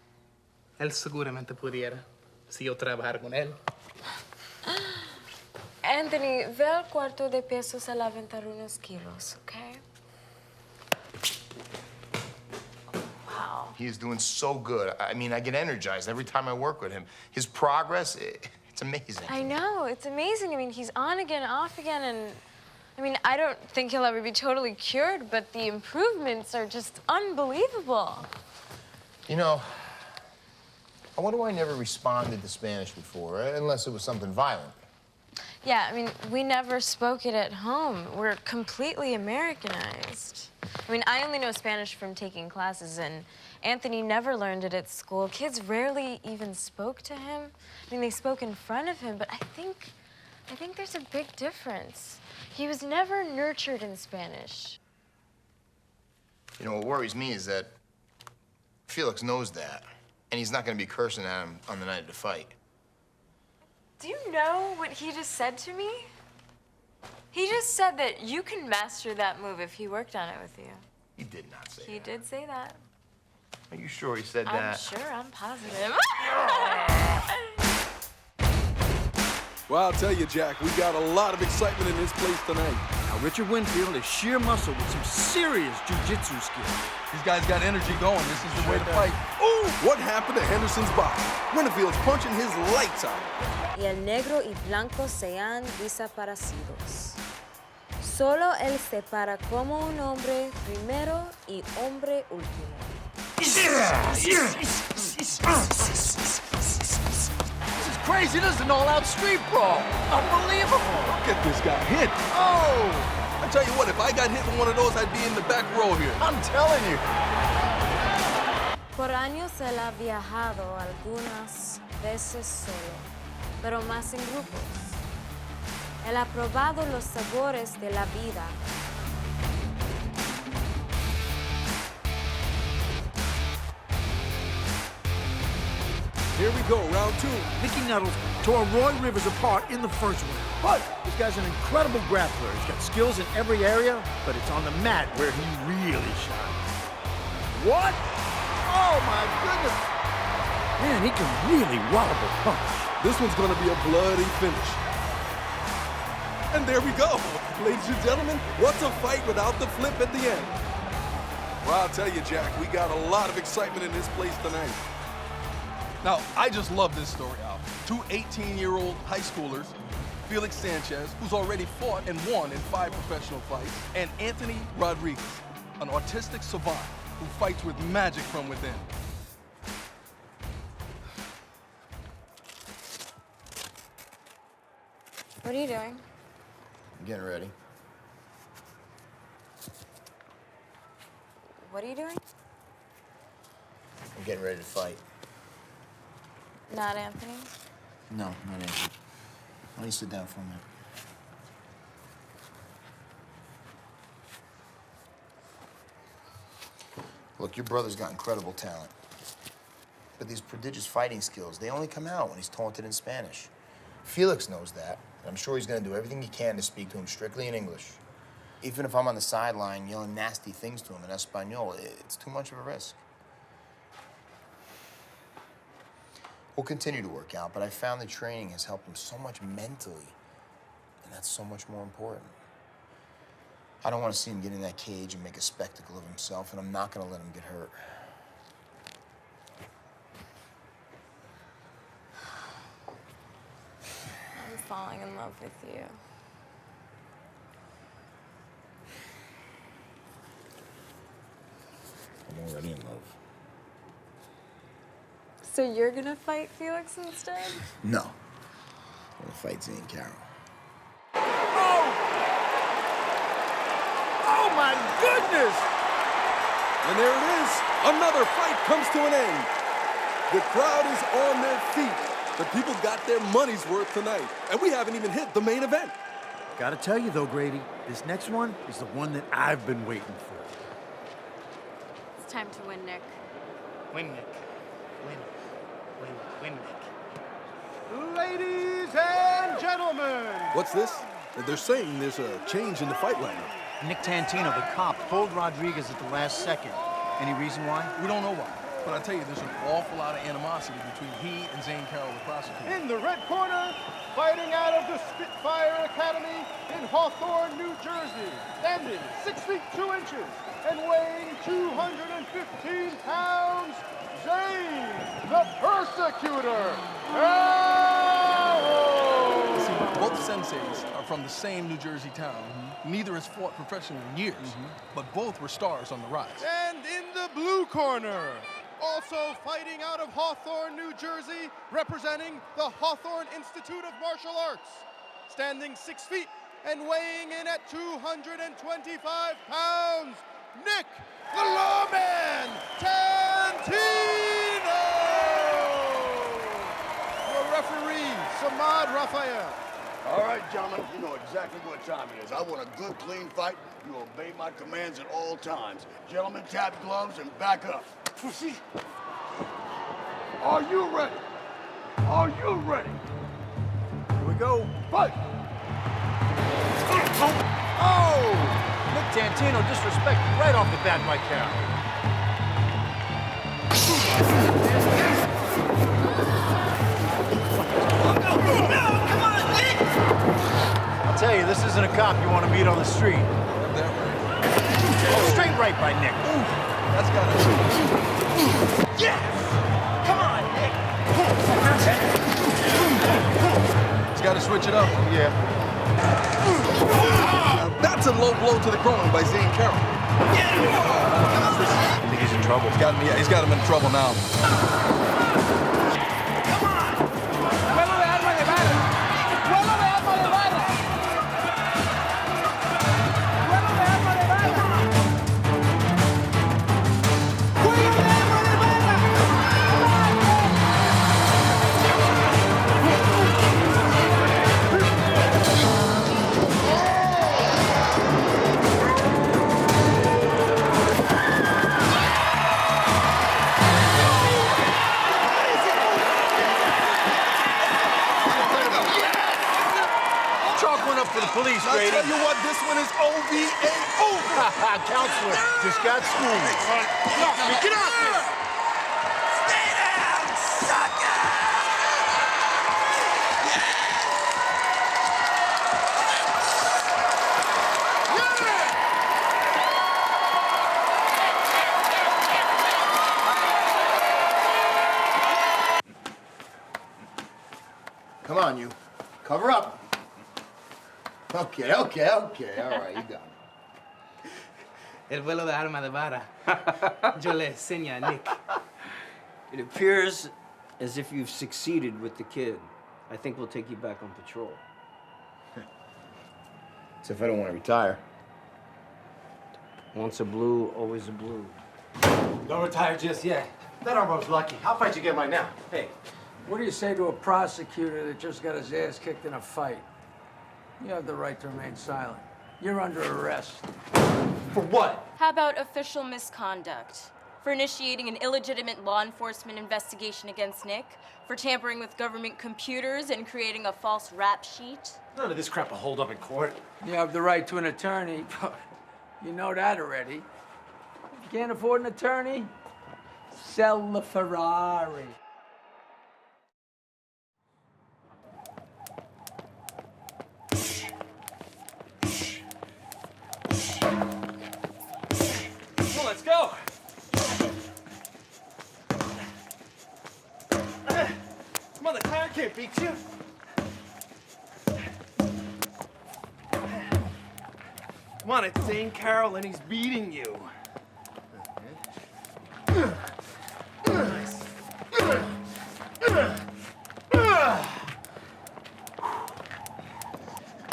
Él seguramente pudiera, si yo trabajara con él. Anthony, ve al cuarto de pesos a levantar unos kilos, okay? Wow. He is doing so good. I mean, I get energized every time I work with him. His progress, it's amazing. I know, it's amazing. I mean, he's on again, off again, and I mean, I don't think he'll ever be totally cured, but the improvements are just unbelievable. You know, I wonder why I never responded to Spanish before, unless it was something violent. Yeah, I mean, we never spoke it at home. We're completely Americanized. I mean, I only know Spanish from taking classes, and Anthony never learned it at school. Kids rarely even spoke to him. I mean, they spoke in front of him, but I think there's a big difference. He was never nurtured in Spanish. You know, what worries me is that Felix knows that, and he's not going to be cursing at him on the night of the fight. Do you know what he just said to me? He just said that you can master that move if he worked on it with you. He did not say He did say that. Are you sure he said I'm that? sure, I'm positive. Well, I'll tell you, Jack, we got a lot of excitement in this place tonight. Now, Richard Winfield is sheer muscle with some serious jiu-jitsu skills. These guys got energy going. This is the way to fight. Ooh, what happened to Henderson's box? Winfield's punching his lights out. Y el negro y blanco se han desaparecidos. Solo él se para como un hombre primero y hombre último. This is crazy. This is an all-out street brawl. Unbelievable. Look at this guy hit. Oh! I tell you what, if I got hit with one of those, I'd be in the back row here. I'm telling you. Por años él ha viajado algunas veces solo, pero más en grupos. Él ha probado los sabores de la vida. Here we go, round 2. Mickey Nettles tore Roy Rivers apart in the first round. But this guy's an incredible grappler. He's got skills in every area, but it's on the mat where he really shines. What? Oh, my goodness. Man, he can really wallop a punch. This one's gonna be a bloody finish. And there we go. Ladies and gentlemen, what's a fight without the flip at the end? Well, I'll tell you, Jack, we got a lot of excitement in this place tonight. Now, I just love this story, Al. 2 18-year-old high schoolers, Felix Sanchez, who's already fought and won in 5 professional fights, and Anthony Rodriguez, an autistic savant who fights with magic from within. What are you doing? I'm getting ready. What are you doing? I'm getting ready to fight. Not Anthony? No, not Anthony. Why don't you sit down for a minute? Look, your brother's got incredible talent. But these prodigious fighting skills, they only come out when he's taunted in Spanish. Felix knows that, and I'm sure he's gonna do everything he can to speak to him strictly in English. Even if I'm on the sideline yelling nasty things to him in Espanol, it's too much of a risk. We'll continue to work out, but I found that training has helped him so much mentally, and that's so much more important. I don't want to see him get in that cage and make a spectacle of himself, and I'm not going to let him get hurt. I'm falling in love with you. I'm already in love. So you're gonna fight Felix instead? No. I'm going to fight Zane Carroll. Oh, my goodness! And there it is. Another fight comes to an end. The crowd is on their feet. The people got their money's worth tonight. And we haven't even hit the main event. Gotta tell you, though, Grady, this next one is the one that I've been waiting for. It's time to win, Nick. Win, Nick. Win, Nick. Ladies and gentlemen! What's this? They're saying there's a change in the fight lineup. Nick Tantino, the cop, pulled Rodriguez at the last second. Any reason why? We don't know why. But I tell you, there's an awful lot of animosity between he and Zane Carroll, the prosecutor. In the red corner, fighting out of the Spitfire Academy in Hawthorne, New Jersey, standing 6 feet 2 inches and weighing 215 pounds, Zane, the Persecutor. See, both senseis are from the same New Jersey town. Neither has fought professionally in years, but both were stars on the rise. And in the blue corner, also fighting out of Hawthorne, New Jersey, representing the Hawthorne Institute of Martial Arts, standing 6 feet and weighing in at 225 pounds, Nick the Lawman Tantino! Your referee, Samad Raphael. All right, gentlemen, you know exactly what time it is. I want a good, clean fight. You obey my commands at all times. Gentlemen, tap gloves and back up. Are you ready? Are you ready? Here we go. Fight! Oh! Nick Tantino disrespected right off the bat by Carroll. I'll tell you, this isn't a cop you want to meet on the street. Oh, straight right by Nick. Ooh, that's got it. Yes! Come on, Nick! He's got to switch it up. Yeah. That's a low blow to the groin by Zane Carroll. I think he's in trouble. He's got him in trouble now. Please, I'll Grady. tell you what, this one is OVA over. Counselor, just got schooled. Get off me, get off me! Stay down, sucker! Come on, you. Cover up. Okay. All right, you got it. El vuelo de arma de vara. Yo le enseño a Nick. It appears as if you've succeeded with the kid. I think we'll take you back on patrol. As if I don't want to retire. Once a blue, always a blue. Don't retire just yet. That armor's lucky. I'll fight you again right now. Hey, what do you say to a prosecutor that just got his ass kicked in a fight? You have the right to remain silent. You're under arrest. For what? How about official misconduct? For initiating an illegitimate law enforcement investigation against Nick? For tampering with government computers and creating a false rap sheet? None of this crap will hold up in court. You have the right to an attorney. You know that already. If you can't afford an attorney, sell the Ferrari. Well, let's go. Come on, the tire can't beat you. Come on, it's Zane Carroll and he's beating you. Nice.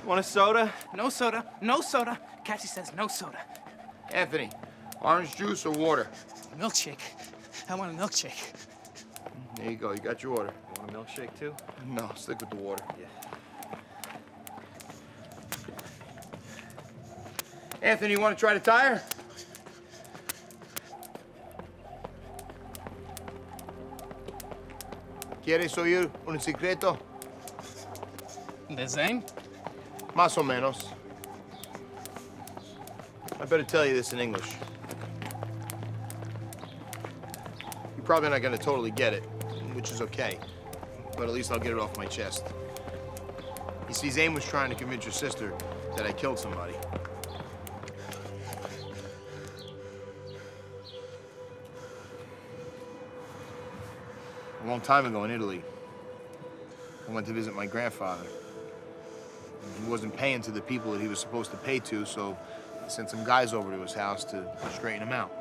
Want a soda? No soda. No soda. Cassie says no soda. Anthony, orange juice or water? Milkshake. I want a milkshake. There you go. You got your order. You want a milkshake too? No, stick with the water. Yeah. Anthony, you want to try the tire? ¿Quieres oír un secreto? ¿De Zane? Más o menos. I better tell you this in English. You're probably not going to totally get it, which is okay. But at least I'll get it off my chest. You see, Zane was trying to convince your sister that I killed somebody. A long time ago in Italy, I went to visit my grandfather. He wasn't paying to the people that he was supposed to pay to, so I sent some guys over to his house to straighten him out.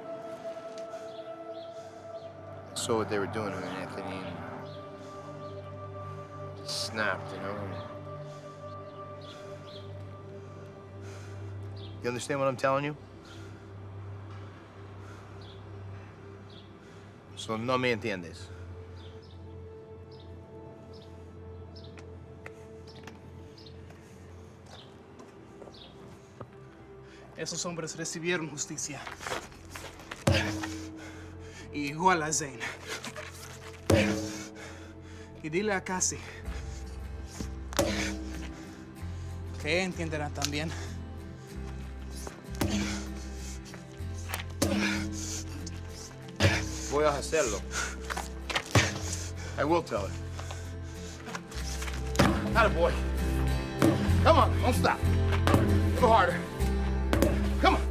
I saw what they were doing to him, Anthony, and it snapped, you know? You understand what I'm telling you? So no me entiendes. Esos hombres recibieron justicia. Igual a Zane. Y dile a Cassie que ella entenderá también. Voy a hacerlo. I will tell her. Attaboy. Come on, don't stop. Go harder. Come on.